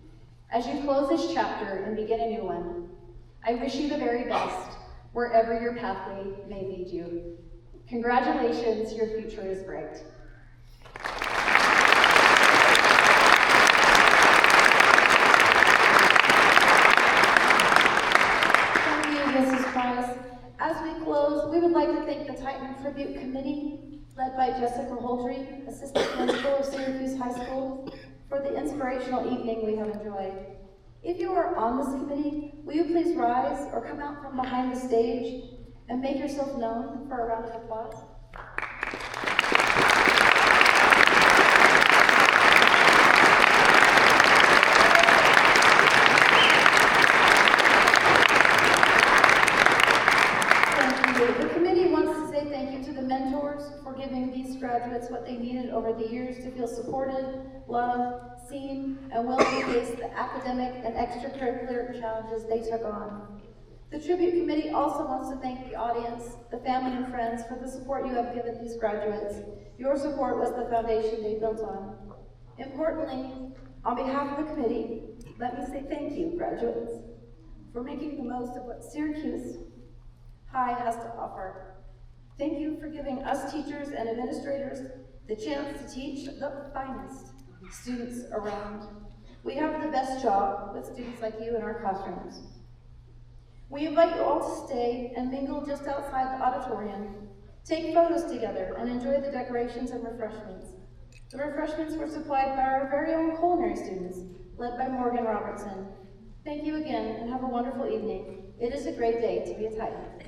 As you close this chapter and begin a new one, I wish you the very best wherever your pathway may lead you. Congratulations, your future is bright. Thank you, Mrs. Price. As we close, we would like to thank the Titan Tribute Committee, led by Jessica Holdry, Assistant Principal of Syracuse High School, for the inspirational evening we have enjoyed. If you are on this committee, will you please rise or come out from behind the stage and make yourself known for a round of applause? Thank you. The committee wants to say thank you to the mentors for giving these graduates what they needed over the years to feel supported, loved, seen, and willing to face the academic and extracurricular challenges they took on. The Tribute Committee also wants to thank the audience, the family and friends for the support you have given these graduates. Your support was the foundation they built on. Importantly, on behalf of the committee, let me say thank you, graduates, for making the most of what Syracuse High has to offer. Thank you for giving us teachers and administrators the chance to teach the finest students around. We have the best job with students like you in our classrooms. We invite you all to stay and mingle just outside the auditorium. Take photos together and enjoy the decorations and refreshments. The refreshments were supplied by our very own culinary students, led by Morgan Robertson. Thank you again and have a wonderful evening. It is a great day to be a Titan.